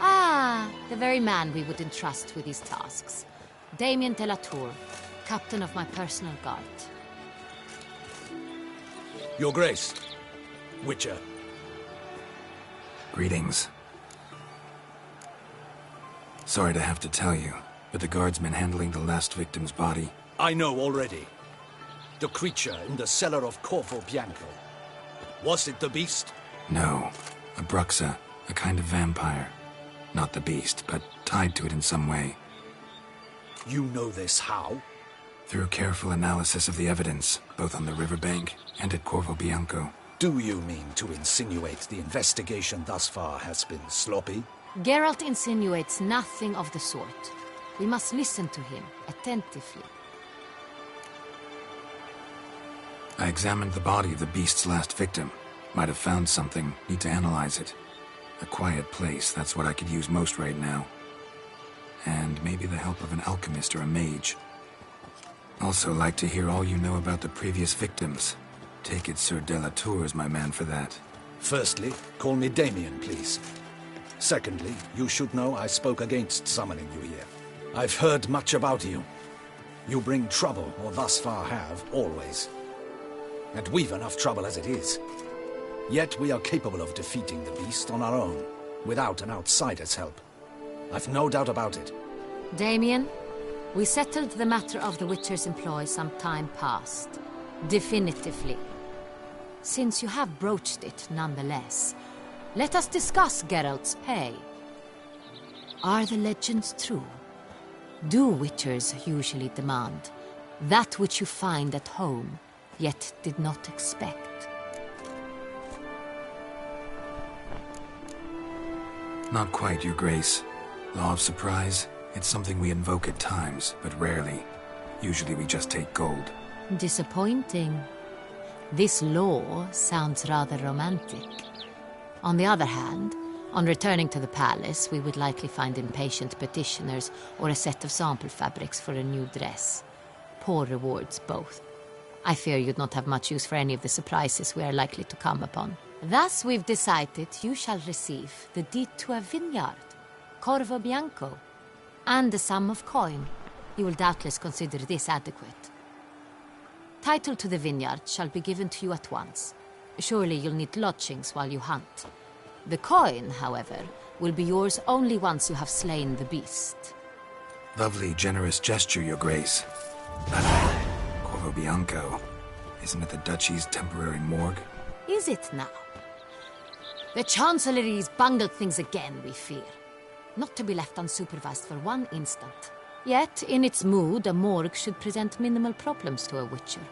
Ah, the very man we would entrust with these tasks. Damien de la Tour, captain of my personal guard. Your Grace. Witcher. Greetings. Sorry to have to tell you, but the guardsman handling the last victim's body... I know already. The creature in the cellar of Corvo Bianco. Was it the beast? No. A Bruxa, a kind of vampire. Not the beast, but tied to it in some way. You know this how? Through careful analysis of the evidence, both on the riverbank and at Corvo Bianco. Do you mean to insinuate the investigation thus far has been sloppy? Geralt insinuates nothing of the sort. We must listen to him attentively. I examined the body of the beast's last victim. Might have found something. Need to analyze it. A quiet place, that's what I could use most right now. And maybe the help of an alchemist or a mage. Also like to hear all you know about the previous victims. Take it Sir de la Tour is my man for that. Firstly, call me Damien, please. Secondly, you should know I spoke against summoning you here. I've heard much about you. You bring trouble, or thus far have, always. And we've enough trouble as it is. Yet we are capable of defeating the beast on our own, without an outsider's help. I've no doubt about it. Damien, we settled the matter of the Witcher's employ some time past. Definitively. Since you have broached it nonetheless, let us discuss Geralt's pay. Are the legends true? Do Witchers usually demand that which you find at home, yet did not expect? Not quite, Your Grace. Law of surprise, it's something we invoke at times, but rarely. Usually we just take gold. Disappointing. This law sounds rather romantic. On the other hand, on returning to the palace, we would likely find impatient petitioners or a set of sample fabrics for a new dress. Poor rewards, both. I fear you'd not have much use for any of the surprises we are likely to come upon. Thus, we've decided you shall receive the deed to a vineyard, Corvo Bianco, and a sum of coin. You will doubtless consider this adequate. Title to the vineyard shall be given to you at once. Surely you'll need lodgings while you hunt. The coin, however, will be yours only once you have slain the beast. Lovely, generous gesture, Your Grace. But Corvo Bianco, isn't it the Duchy's temporary morgue? Is it now? The Chancellery's bungled things again, we fear. Not to be left unsupervised for one instant. Yet, in its mood, a morgue should present minimal problems to a witcher.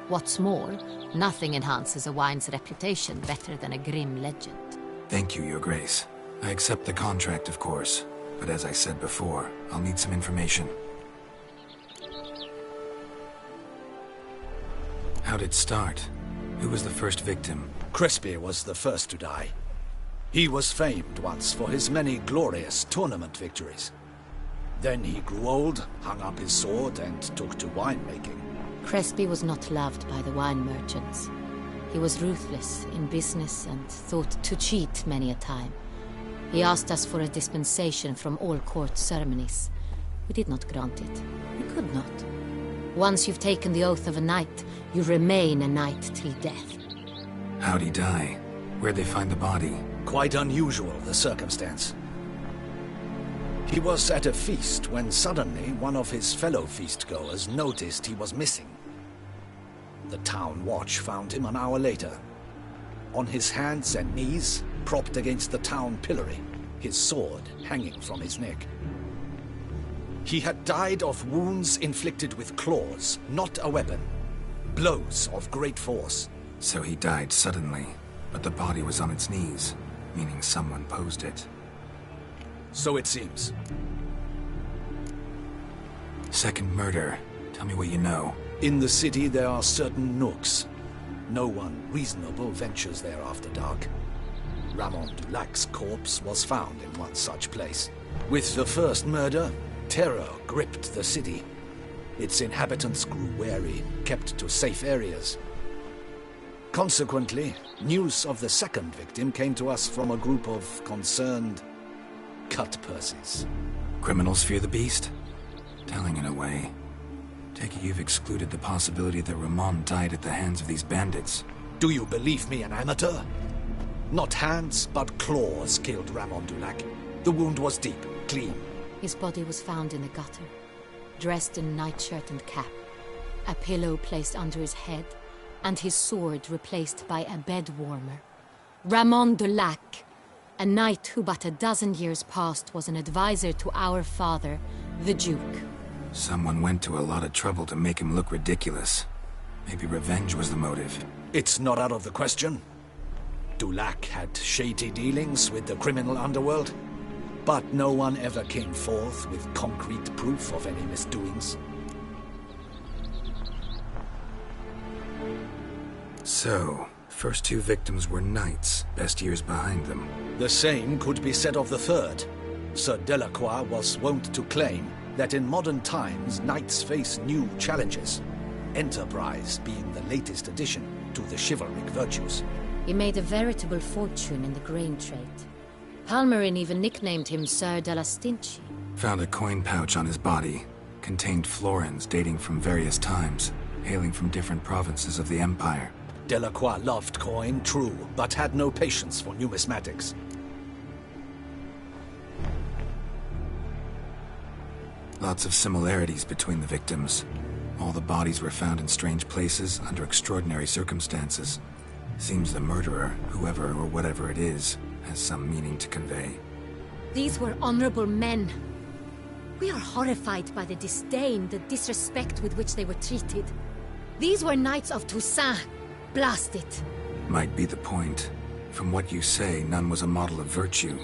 What's more, nothing enhances a wine's reputation better than a grim legend. Thank you, Your Grace. I accept the contract, of course. But as I said before, I'll need some information. How'd it start? Who was the first victim? Crespi was the first to die. He was famed once for his many glorious tournament victories. Then he grew old, hung up his sword, and took to winemaking. Crespi was not loved by the wine merchants. He was ruthless in business and thought to cheat many a time. He asked us for a dispensation from all court ceremonies. We did not grant it. We could not. Once you've taken the oath of a knight, you remain a knight till death. How'd he die? Where'd they find the body? Quite unusual, the circumstance. He was at a feast when suddenly one of his fellow feastgoers noticed he was missing. The town watch found him an hour later. On his hands and knees, propped against the town pillory, his sword hanging from his neck. He had died of wounds inflicted with claws, not a weapon. Blows of great force. So he died suddenly, but the body was on its knees, meaning someone posed it. So it seems. Second murder. Tell me what you know. In the city there are certain nooks. No one reasonable ventures there after dark. Ramon Dulac's corpse was found in one such place. With the first murder, terror gripped the city. Its inhabitants grew wary, kept to safe areas. Consequently, news of the second victim came to us from a group of concerned cut-purses. Criminals fear the beast? Telling in a way. Take it you've excluded the possibility that Ramon died at the hands of these bandits. Do you believe me an amateur? Not hands, but claws killed Ramon Dulac. The wound was deep, clean. His body was found in the gutter, dressed in nightshirt and cap, a pillow placed under his head, and his sword replaced by a bed warmer. Ramon Dulac, a knight who but a dozen years past was an advisor to our father, the Duke. Someone went to a lot of trouble to make him look ridiculous. Maybe revenge was the motive. It's not out of the question. Dulac had shady dealings with the criminal underworld, but no one ever came forth with concrete proof of any misdoings. So, first two victims were knights, best years behind them. The same could be said of the third. Sir Delacroix was wont to claim that in modern times knights face new challenges, enterprise being the latest addition to the chivalric virtues. He made a veritable fortune in the grain trade. Palmerin even nicknamed him Sir della Stinci. Found a coin pouch on his body. Contained florins dating from various times, hailing from different provinces of the Empire. Delacroix loved coin, true, but had no patience for numismatics. Lots of similarities between the victims. All the bodies were found in strange places under extraordinary circumstances. Seems the murderer, whoever or whatever it is, has some meaning to convey. These were honorable men. We are horrified by the disdain, the disrespect with which they were treated. These were knights of Toussaint. Blast it. Might be the point. From what you say, none was a model of virtue.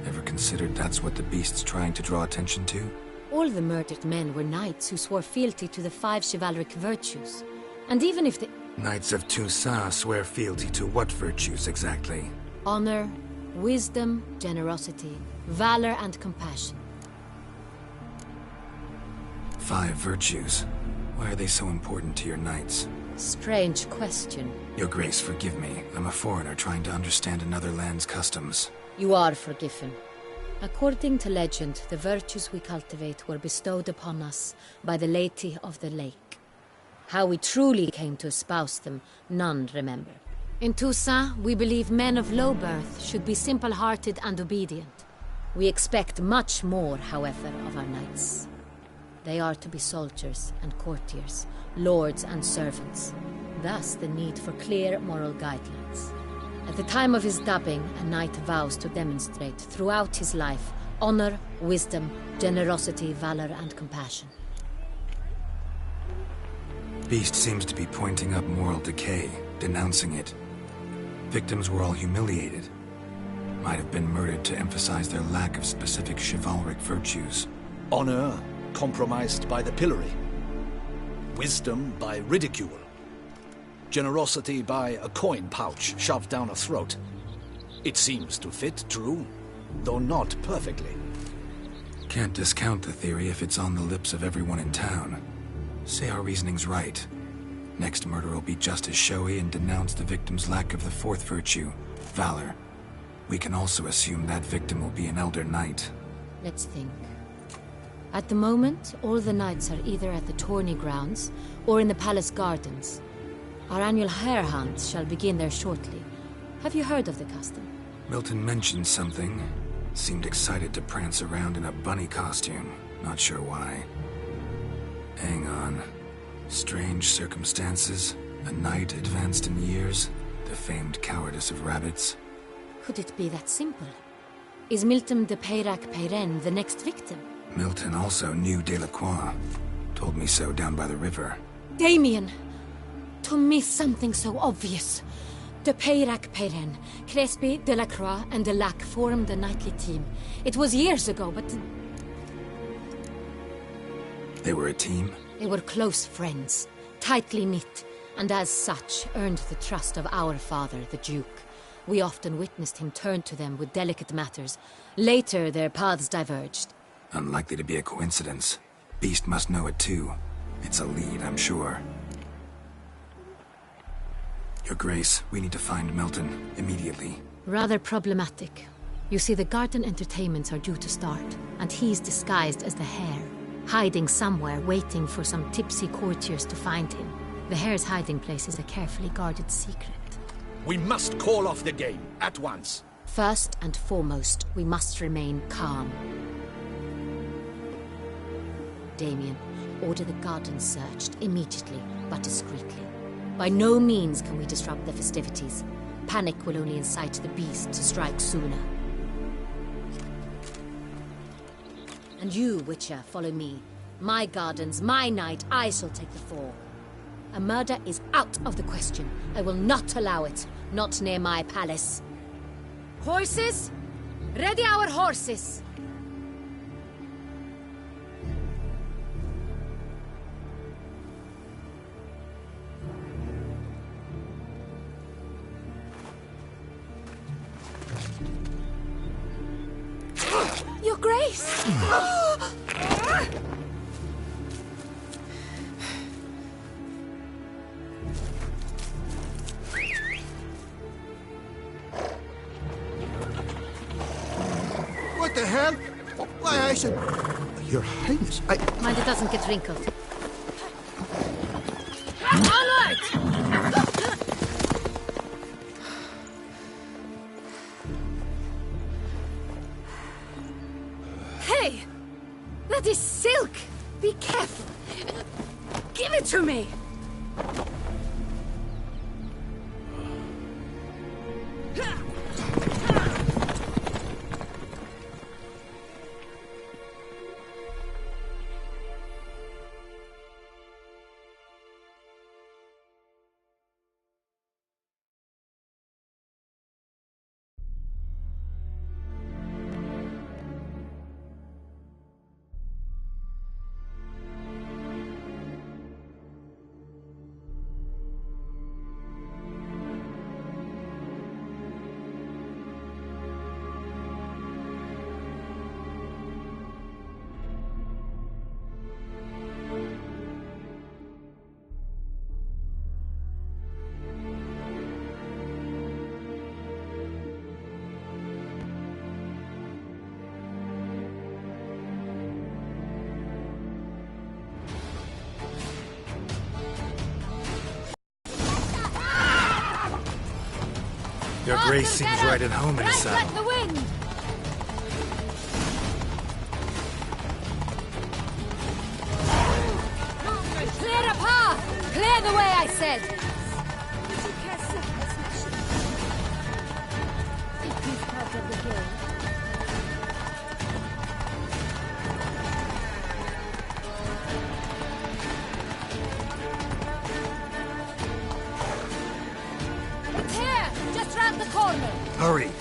Ever considered that's what the beast's trying to draw attention to? All the murdered men were knights who swore fealty to the 5 chivalric virtues. And even if the... Knights of Toussaint swear fealty to what virtues exactly? Honor, wisdom, generosity, valor, and compassion. 5 virtues. Why are they so important to your knights? Strange question. Your Grace, forgive me. I'm a foreigner trying to understand another land's customs. You are forgiven. According to legend, the virtues we cultivate were bestowed upon us by the Lady of the Lake. How we truly came to espouse them, none remember. In Toussaint, we believe men of low birth should be simple-hearted and obedient. We expect much more, however, of our knights. They are to be soldiers and courtiers, lords and servants. Thus the need for clear moral guidelines. At the time of his dubbing, a knight vows to demonstrate throughout his life honor, wisdom, generosity, valor, and compassion. Beast seems to be pointing up moral decay, denouncing it. Victims were all humiliated. Might have been murdered to emphasize their lack of specific chivalric virtues. Honor compromised by the pillory. Wisdom by ridicule. Generosity by a coin pouch shoved down a throat. It seems to fit, true, though not perfectly. Can't discount the theory if it's on the lips of everyone in town. Say our reasoning's right. Next murder will be just as showy and denounce the victim's lack of the 4th virtue, valor. We can also assume that victim will be an elder knight. Let's think. At the moment, all the knights are either at the tourney grounds or in the palace gardens. Our annual hare hunt shall begin there shortly. Have you heard of the custom? Milton mentioned something. Seemed excited to prance around in a bunny costume. Not sure why. Hang on. Strange circumstances. A knight advanced in years. The famed cowardice of rabbits. Could it be that simple? Is Milton de Peyrac-Peyren the next victim? Milton also knew Delacroix. Told me so down by the river. Damien! To miss something so obvious. De Peyrac-Peyren, Crespi, Delacroix, and Delac formed a knightly team. It was years ago, but... They were a team? They were close friends, tightly knit, and as such earned the trust of our father, the Duke. We often witnessed him turn to them with delicate matters. Later, their paths diverged. Unlikely to be a coincidence. Beast must know it too. It's a lead, I'm sure. Your Grace, we need to find Milton, immediately. Rather problematic. You see, the garden entertainments are due to start, and he's disguised as the hare, hiding somewhere, waiting for some tipsy courtiers to find him. The hare's hiding place is a carefully guarded secret. We must call off the game, at once. First and foremost, we must remain calm. Damien, order the garden searched immediately, but discreetly. By no means can we disrupt the festivities. Panic will only incite the beast to strike sooner. And you, Witcher, follow me. My gardens, my night, I shall take the fall. A murder is out of the question. I will not allow it. Not near my palace. Horses? Ready our horses! Your Grace! What the hell? Why, I said... Your Highness, Mind it doesn't get wrinkled. All right! Hey! That is silk! Be careful! Give it to me! Your grace seems right at home in a saddle. Like the wind! Clear a path! Clear the way, I said! It is part of the game. It's here! Just round the corner! Hurry!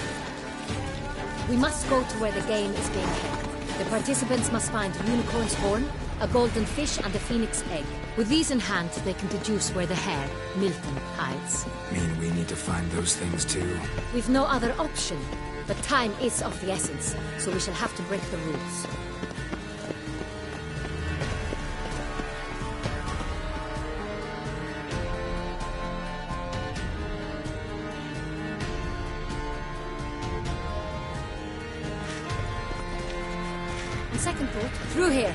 We must go to where the game is being held. The participants must find a unicorn's horn, a golden fish, and a phoenix egg. With these in hand, they can deduce where the hare, Milton, hides. Mean we need to find those things too? We've no other option, but time is of the essence, so we shall have to break the rules. On second thought, through here.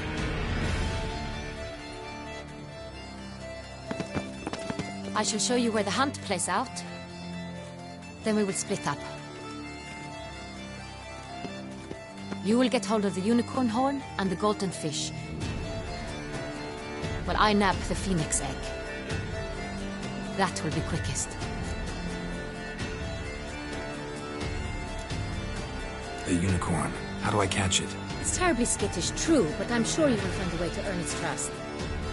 I shall show you where the hunt plays out. Then we will split up. You will get hold of the unicorn horn and the golden fish, while I nab the phoenix egg. That will be quickest. The unicorn. How do I catch it? It's terribly skittish, true, but I'm sure you will find a way to earn its trust.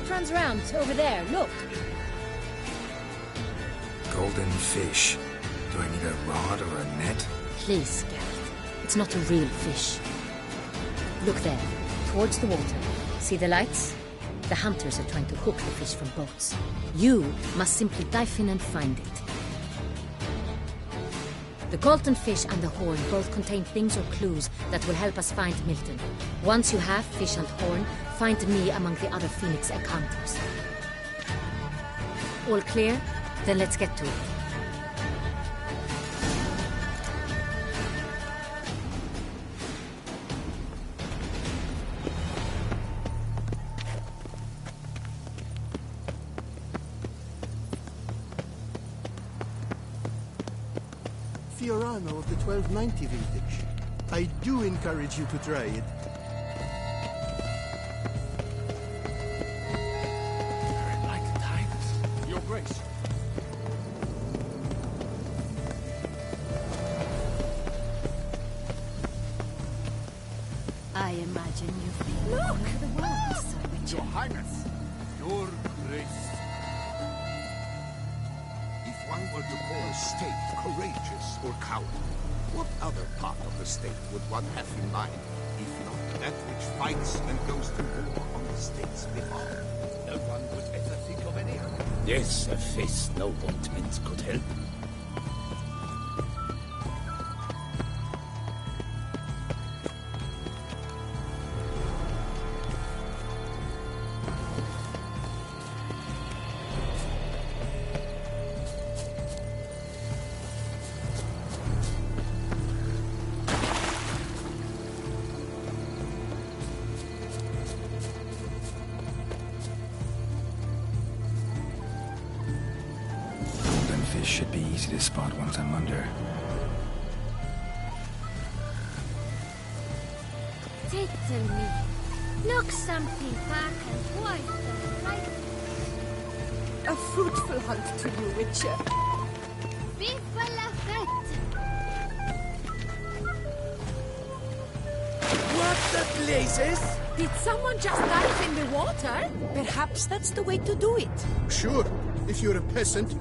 It runs around over there, look. Golden fish. Do I need a rod or a net? Please, Gareth. It's not a real fish. Look there, towards the water. See the lights? The hunters are trying to hook the fish from boats. You must simply dive in and find it. The golden fish and the horn both contain things or clues that will help us find Milton. Once you have fish and horn, find me among the other phoenix egg hunters. All clear? Then let's get to it. Fiorano of the 1290 vintage. I do encourage you to try it. Very like diamonds. Your Grace. I imagine you've been all over the world, Sir Richard. Your Highness, Your Grace. If one were to call a state courageous or coward, what other part of the state would one have in mind, if not that which fights and goes to war on the state's behalf? No one would ever think of any other. Yes, a face no ointment could help. Fish should be easy to spot once I'm under. Tell me. Look something back and white and right. A fruitful hunt to you, Richard. Vive la fête! What the blazes? Did someone just dive in the water? Perhaps that's the way to do it. Sure, if you're a peasant.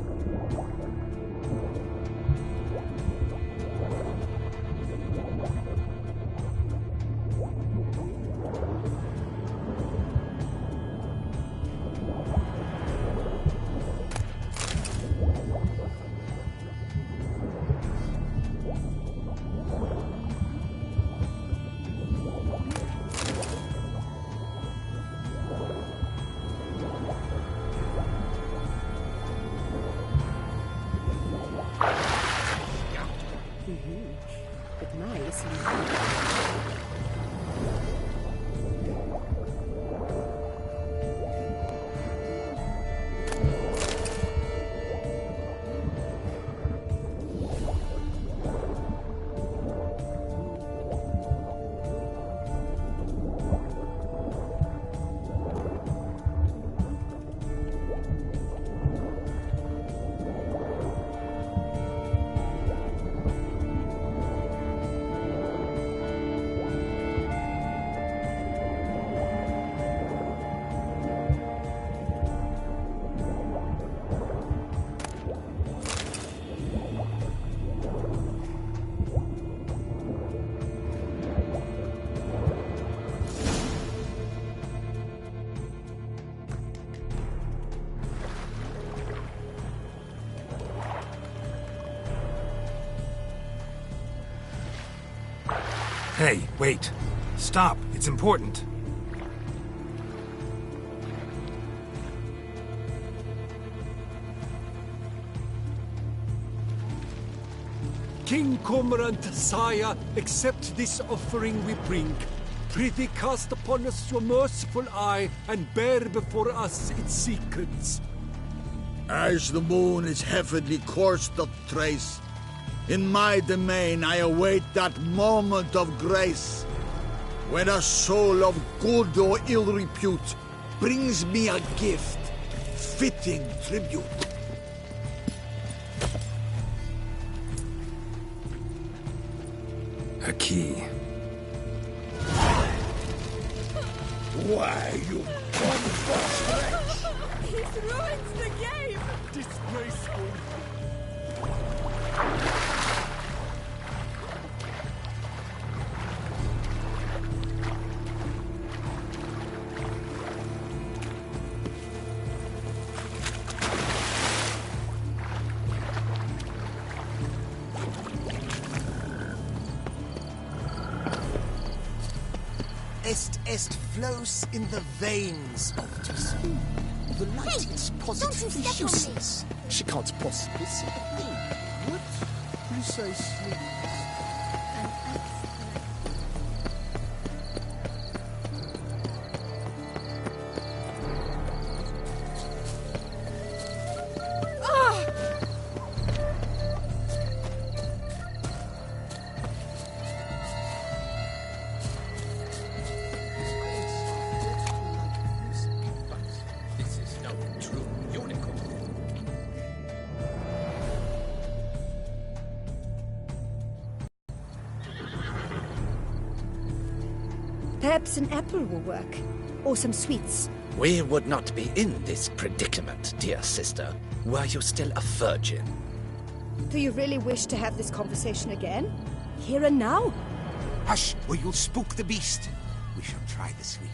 Hey, wait. Stop. It's important. King Cormorant, sire, accept this offering we bring. Prithee cast upon us your merciful eye, and bear before us its secrets. As the moon its heavenly course doth trace, in my domain I await that moment of grace, when a soul of good or ill repute brings me a gift, fitting tribute. A key. Why, you bombast wretch! He's ruined the game! Disgraceful. Est flows in the veins of this. The light is positively useless. She can't possibly see the thing. What? Precisely. Perhaps an apple will work. Or some sweets. We would not be in this predicament, dear sister, were you still a virgin. Do you really wish to have this conversation again? Here and now? Hush, or you'll spook the beast. We shall try the sweets.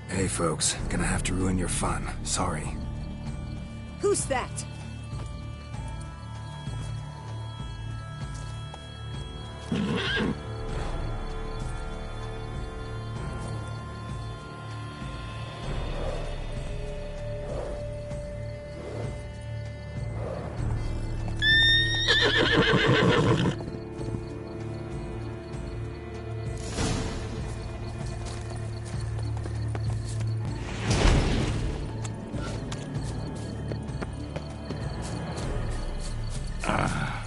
Hey, folks. Gonna have to ruin your fun. Sorry. Who's that?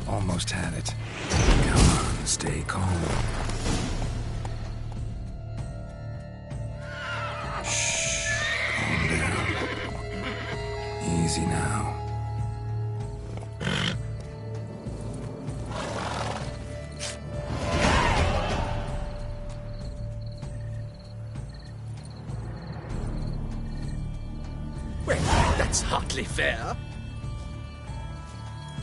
Almost had it. Come on, stay calm. Shh. Calm down. Easy now. Well, that's hardly fair.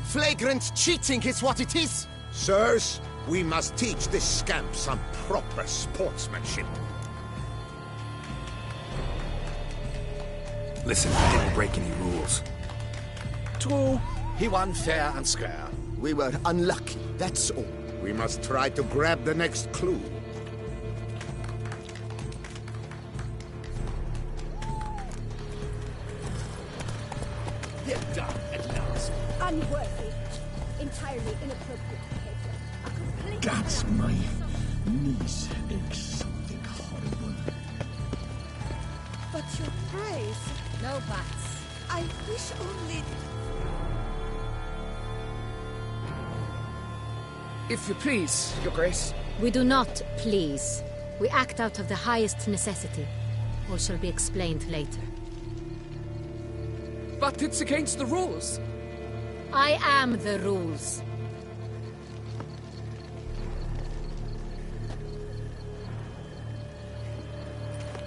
Flagrant cheating is what it is. Sirs, we must teach this scamp some proper sportsmanship. Listen, I didn't break any rules. True. He won fair and square. We were unlucky, that's all. We must try to grab the next clue. They're done at last. Unworthy. Entirely inappropriate behavior. A complete That's my niece aches something horrible. But your praise. No buts. I wish only. If you please, Your Grace. We do not please. We act out of the highest necessity. All shall be explained later. But it's against the rules. I am the rules.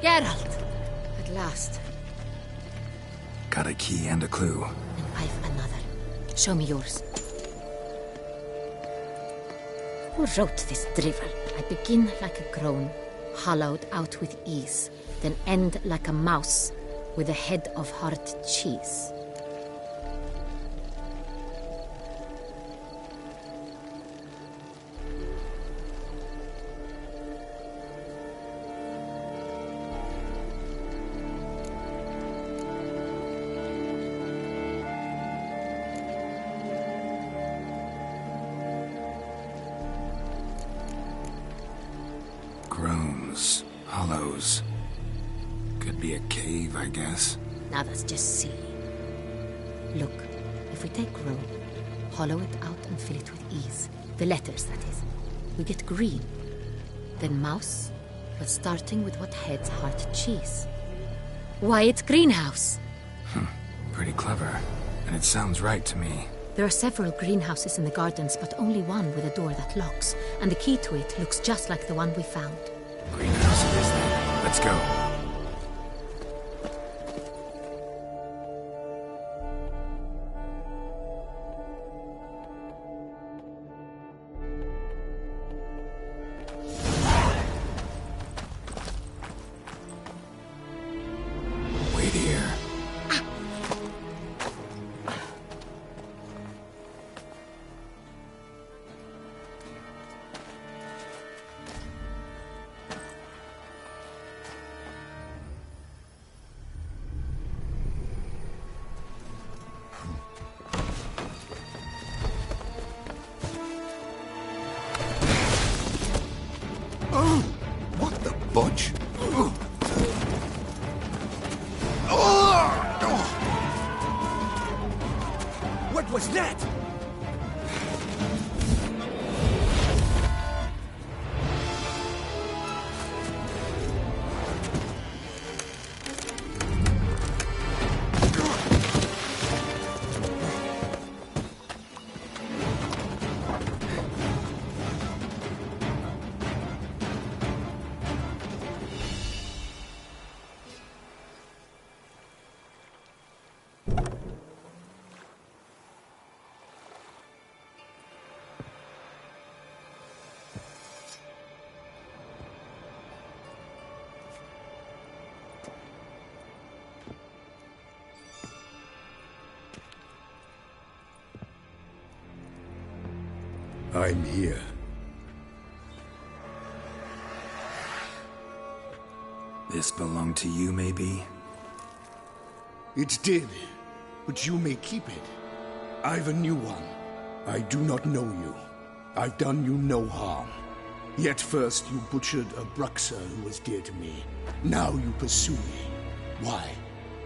Geralt! At last. Got a key and a clue. And I've another. Show me yours. Who wrote this drivel? I begin like a groan, hollowed out with ease, then end like a mouse, with a head of hard cheese. Hollows. Could be a cave, I guess. Now that's just silly. Look, if we take row, hollow it out and fill it with ease. The letters, that is. We get green. Then mouse, but starting with what heads heart cheese. Why, it's greenhouse. Pretty clever. And it sounds right to me. There are several greenhouses in the gardens, but only one with a door that locks. And the key to it looks just like the one we found. Greenhouse it is then. Let's go. Wait here. What the bunch? What was that? I'm here. This belonged to you, maybe? It did, but you may keep it. I've a new one. I do not know you. I've done you no harm. Yet first you butchered a Bruxer who was dear to me. Now you pursue me. Why?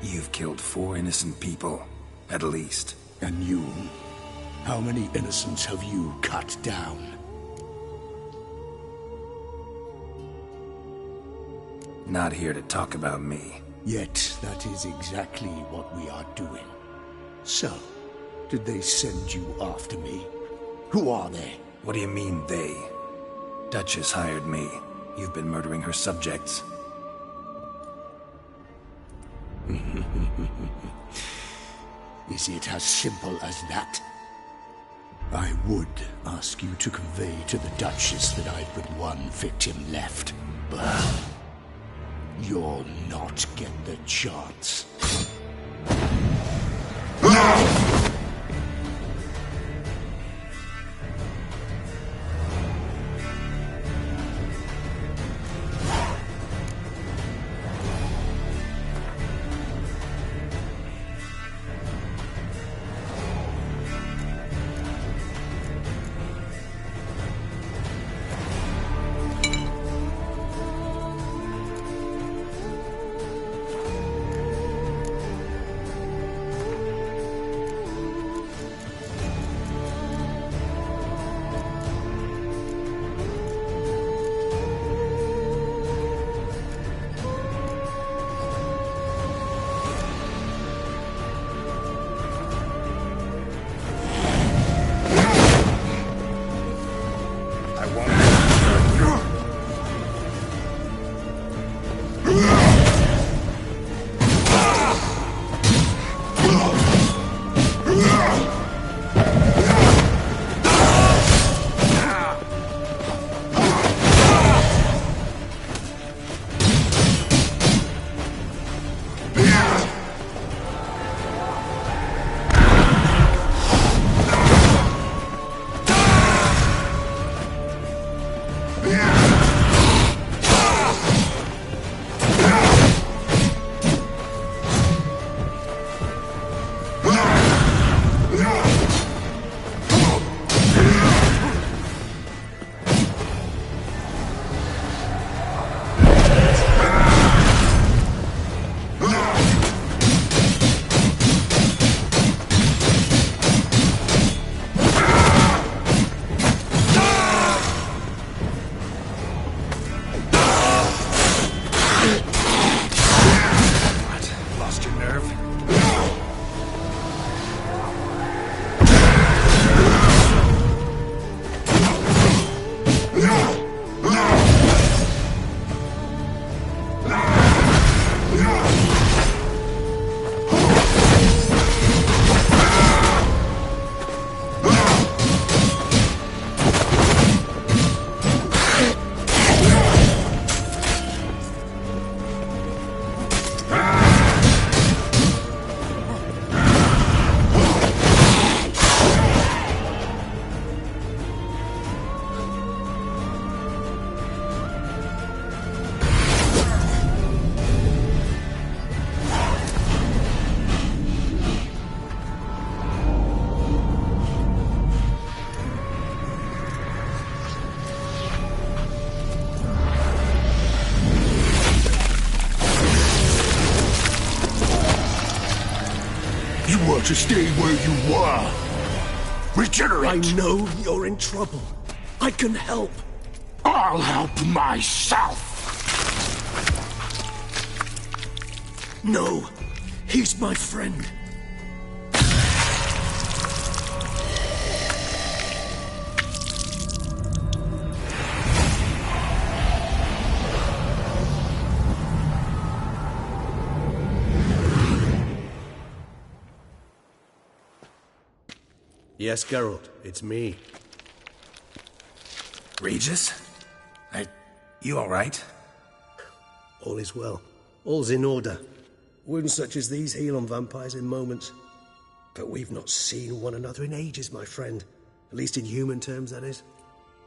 You've killed 4 innocent people, at least. And you? How many innocents have you cut down? Not here to talk about me. Yet that is exactly what we are doing. So, did they send you after me? Who are they? What do you mean, they? Duchess hired me. You've been murdering her subjects. Is it as simple as that? I would ask you to convey to the Duchess that I've but one victim left, but you'll not get the chance. were to stay where you were. Regenerate! I know you're in trouble. I can help. I'll help myself! No, he's my friend. Yes, Geralt, it's me. Regis? You all right? All is well. All's in order. Wounds such as these heal on vampires in moments. But we've not seen one another in ages, my friend. At least in human terms, that is.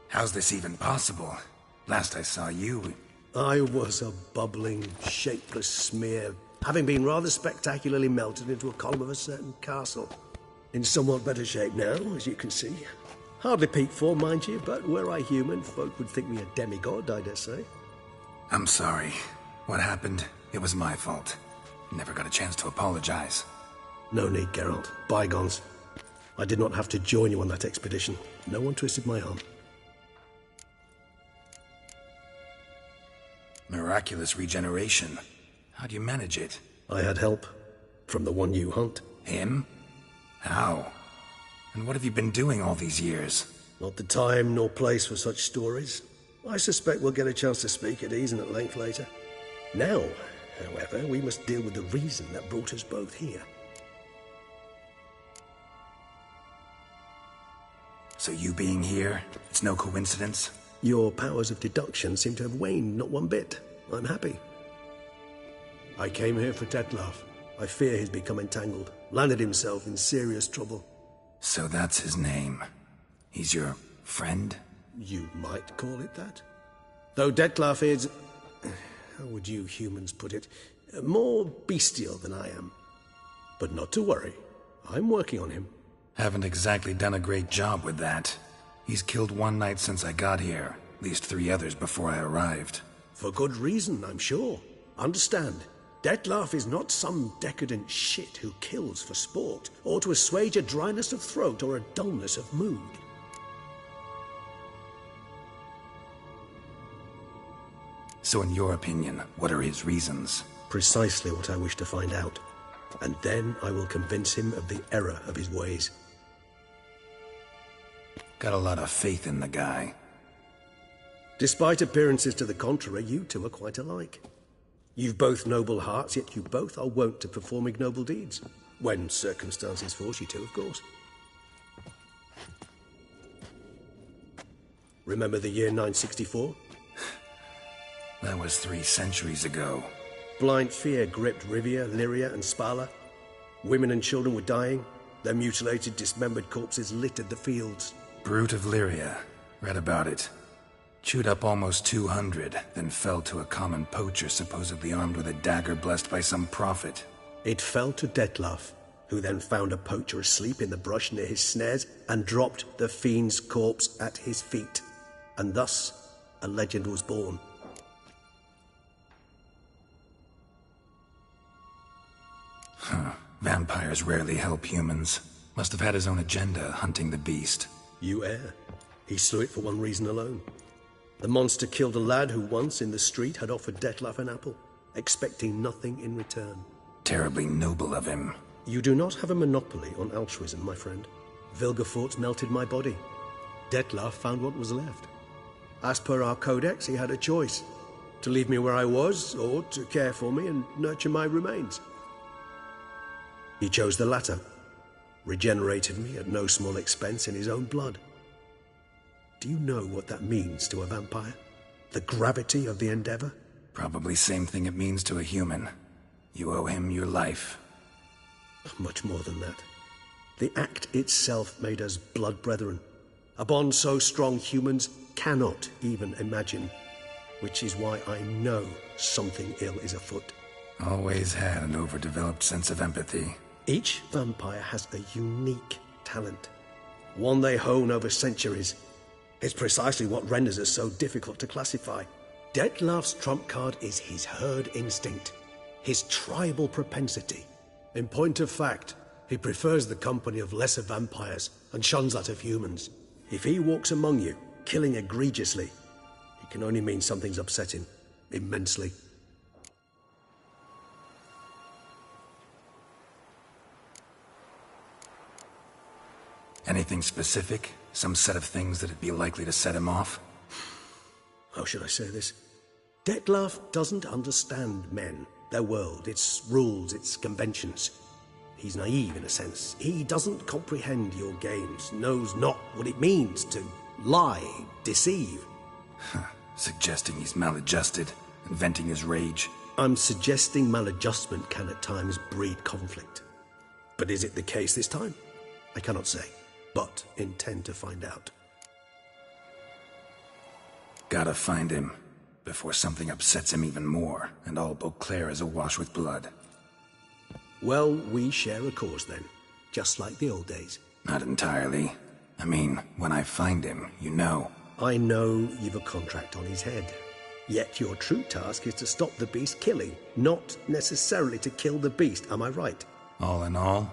How's this even possible? Last I saw you... I was a bubbling, shapeless smear, having been rather spectacularly melted into a column of a certain castle. In somewhat better shape now, as you can see. Hardly peak form, mind you, but were I human, folk would think me a demigod, I dare say. I'm sorry. What happened, it was my fault. Never got a chance to apologize. No need, Geralt. Bygones. I did not have to join you on that expedition. No one twisted my arm. Miraculous regeneration. How do you manage it? I had help. From the one you hunt. Him? How? And what have you been doing all these years? Not the time nor place for such stories. I suspect we'll get a chance to speak at ease and at length later. Now, however, we must deal with the reason that brought us both here. So you being here, it's no coincidence? Your powers of deduction seem to have waned not one bit. I'm happy. I came here for Detlef. I fear he's become entangled, landed himself in serious trouble. So that's his name. He's your friend? You might call it that. Though Detlef is... how would you humans put it? More bestial than I am. But not to worry. I'm working on him. Haven't exactly done a great job with that. He's killed one knight since I got here. At least 3 others before I arrived. For good reason, I'm sure. Understand, Detlef is not some decadent shit who kills for sport, or to assuage a dryness of throat or a dullness of mood. So in your opinion, what are his reasons? Precisely what I wish to find out. And then I will convince him of the error of his ways. Got a lot of faith in the guy. Despite appearances to the contrary, you two are quite alike. You've both noble hearts, yet you both are wont to perform ignoble deeds. When circumstances force you to, of course. Remember the year 964? That was 3 centuries ago. Blind fear gripped Rivia, Lyria, and Spala. Women and children were dying. Their mutilated, dismembered corpses littered the fields. Brute of Lyria. Read about it. Chewed up almost 200, then fell to a common poacher supposedly armed with a dagger blessed by some prophet. It fell to Detlef, who then found a poacher asleep in the brush near his snares and dropped the fiend's corpse at his feet. And thus, a legend was born. Vampires rarely help humans. Must have had his own agenda, hunting the beast. You err. He slew it for one reason alone. The monster killed a lad who once in the street had offered Detlef an apple, expecting nothing in return. Terribly noble of him. You do not have a monopoly on altruism, my friend. Vilgefortz melted my body. Detlef found what was left. As per our codex, he had a choice. To leave me where I was, or to care for me and nurture my remains. He chose the latter. Regenerated me at no small expense in his own blood. Do you know what that means to a vampire? The gravity of the endeavor? Probably same thing it means to a human. You owe him your life. Much more than that. The act itself made us blood brethren. A bond so strong humans cannot even imagine. Which is why I know something ill is afoot. Always had an overdeveloped sense of empathy. Each vampire has a unique talent. One they hone over centuries. It's precisely what renders us so difficult to classify. Detlef's trump card is his herd instinct, his tribal propensity. In point of fact, He prefers the company of lesser vampires and shuns that of humans. If he walks among you, killing egregiously, it can only mean something's upset him immensely. Anything specific? Some set of things that'd be likely to set him off? How should I say this? Detlef doesn't understand men, their world, its rules, its conventions. He's naive in a sense. He doesn't comprehend your games, knows not what it means to lie, deceive. Suggesting he's maladjusted, and venting his rage. I'm suggesting maladjustment can at times breed conflict. But is it the case this time? I cannot say, but intend to find out. Gotta find him, before something upsets him even more, and all Beauclair is awash with blood. Well, we share a cause then, just like the old days. Not entirely. I mean, when I find him, you know. I know you've a contract on his head. Yet your true task is to stop the beast killing, not necessarily to kill the beast, am I right? All in all,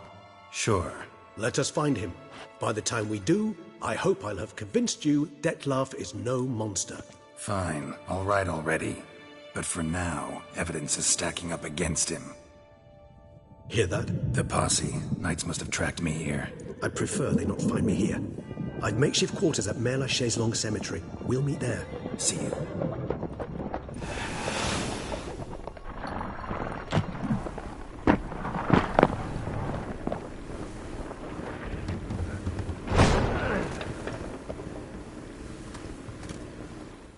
sure. Let us find him. By the time we do, I hope I'll have convinced you Detlef is no monster. Fine, all right already. But for now, evidence is stacking up against him. Hear that? The posse. Knights must have tracked me here. I'd prefer they not find me here. I've makeshift quarters at Mère Lachaise Long Cemetery. We'll meet there. See you.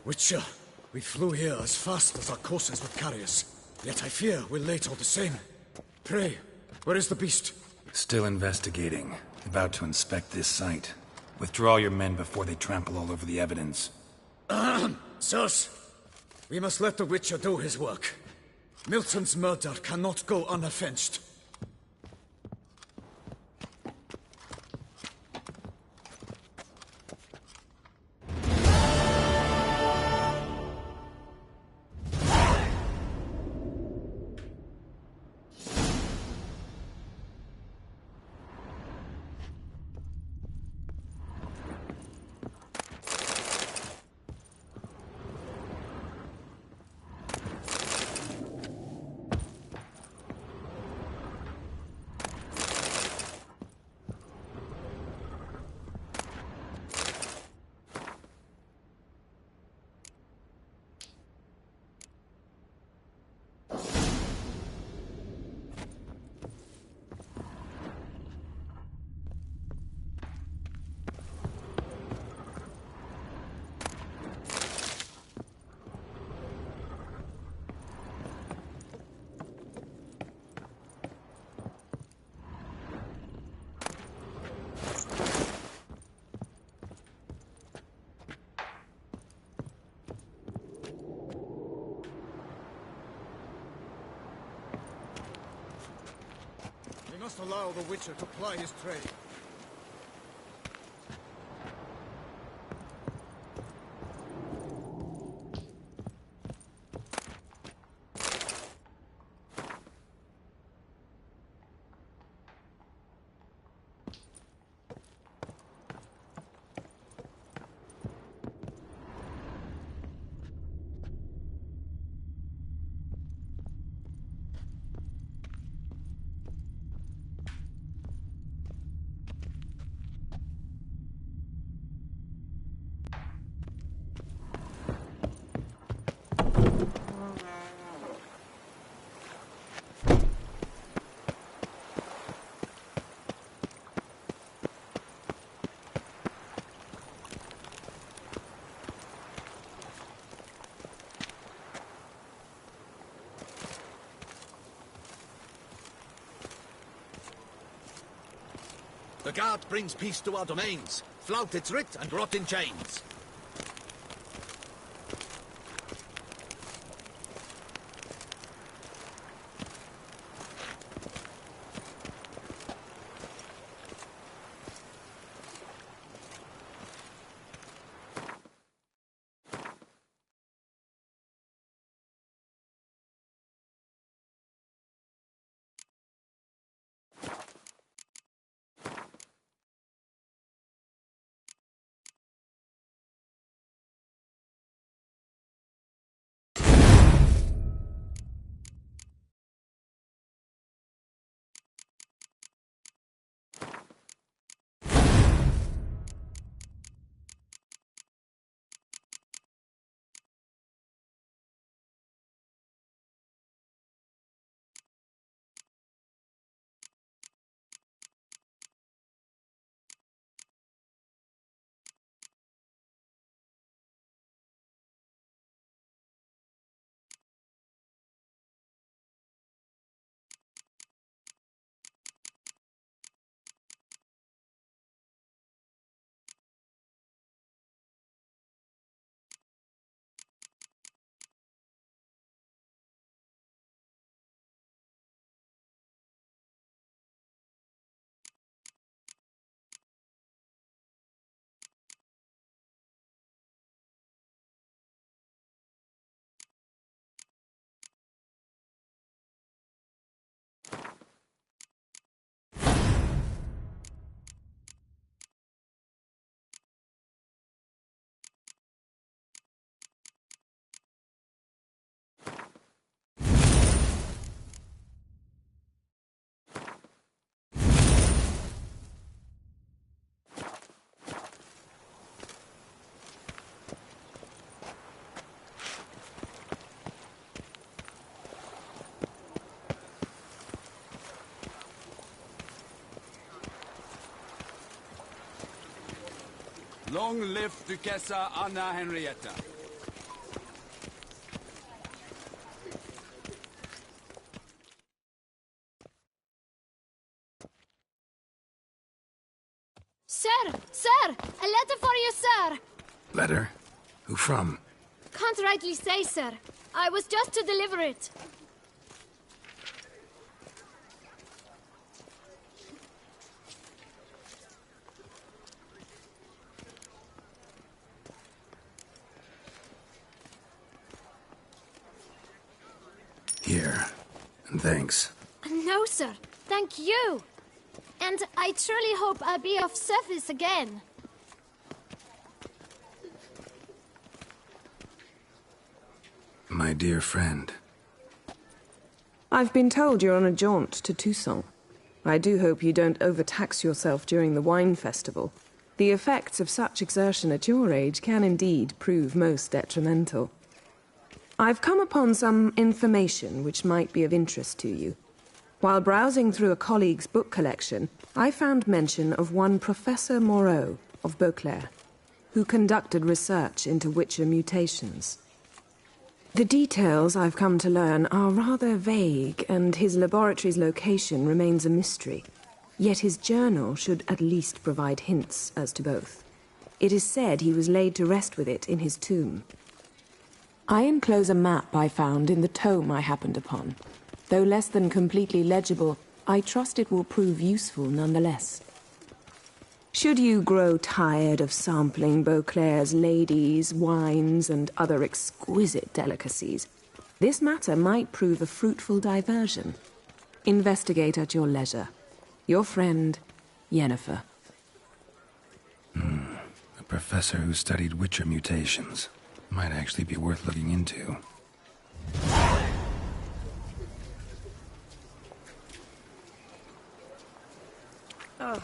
Witcher, we flew here as fast as our courses would carry us. Yet I fear we're late all the same. Pray, where is the beast? Still investigating. About to inspect this site. Withdraw your men before they trample all over the evidence. Sirs, we must let the Witcher do his work. Milton's murder cannot go unavenged. We must allow the Witcher to ply his trade. The guard brings peace to our domains. Flout its writ and rot in chains. Long live Duchessa Anna Henrietta. Sir! Sir! A letter for you, sir! Letter? Who from? Can't rightly say, sir. I was just to deliver it. Here. And thanks. No, sir. Thank you. And I truly hope I'll be of service again. My dear friend. I've been told you're on a jaunt to Tucson. I do hope you don't overtax yourself during the wine festival. The effects of such exertion at your age can indeed prove most detrimental. I've come upon some information which might be of interest to you. While browsing through a colleague's book collection, I found mention of one Professor Moreau of Beauclair, who conducted research into Witcher mutations. The details I've come to learn are rather vague, and his laboratory's location remains a mystery. Yet his journal should at least provide hints as to both. It is said he was laid to rest with it in his tomb. I enclose a map I found in the tome I happened upon. Though less than completely legible, I trust it will prove useful nonetheless. Should you grow tired of sampling Beauclair's ladies, wines, and other exquisite delicacies, this matter might prove a fruitful diversion. Investigate at your leisure. Your friend, Yennefer. A professor who studied Witcher mutations. Might actually be worth looking into. Ugh.